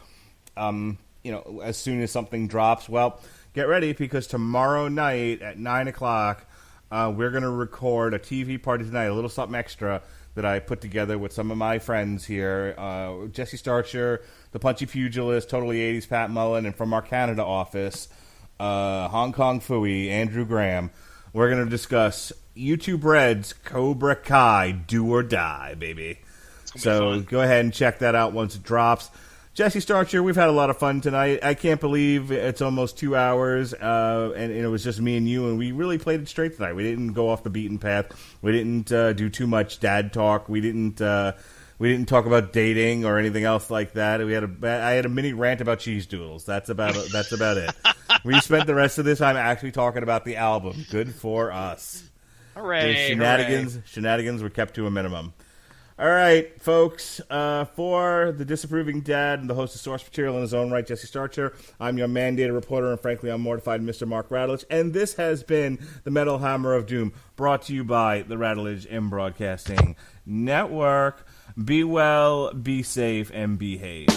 as soon as something drops, well, get ready because tomorrow night at 9 o'clock, we're going to record a TV party tonight, a little something extra that I put together with some of my friends here, Jesse Starcher, the Punchy Pugilist, Totally 80s Pat Mullen, and from our Canada office, Hong Kong Fooey, Andrew Graham. We're going to discuss YouTube Red's Cobra Kai, Do or Die, baby. So go ahead and check that out once it drops. Jesse Starcher, we've had a lot of fun tonight. I can't believe it's almost 2 hours, and it was just me and you, and we really played it straight tonight. We didn't go off the beaten path. We didn't do too much dad talk. We didn't talk about dating or anything else like that. I had a mini rant about cheese doodles. That's about it. We spent the rest of this time actually talking about the album. Good for us. Hooray! The shenanigans were kept to a minimum. All right, folks, for the disapproving dad and the host of Source Material in his own right, Jesse Starcher, I'm your mandated reporter, and frankly, I'm mortified, Mr. Mark Radulich, and this has been the Metal Hammer of Doom, brought to you by the Radulich and Broadcasting Network. Be well, be safe, and behave.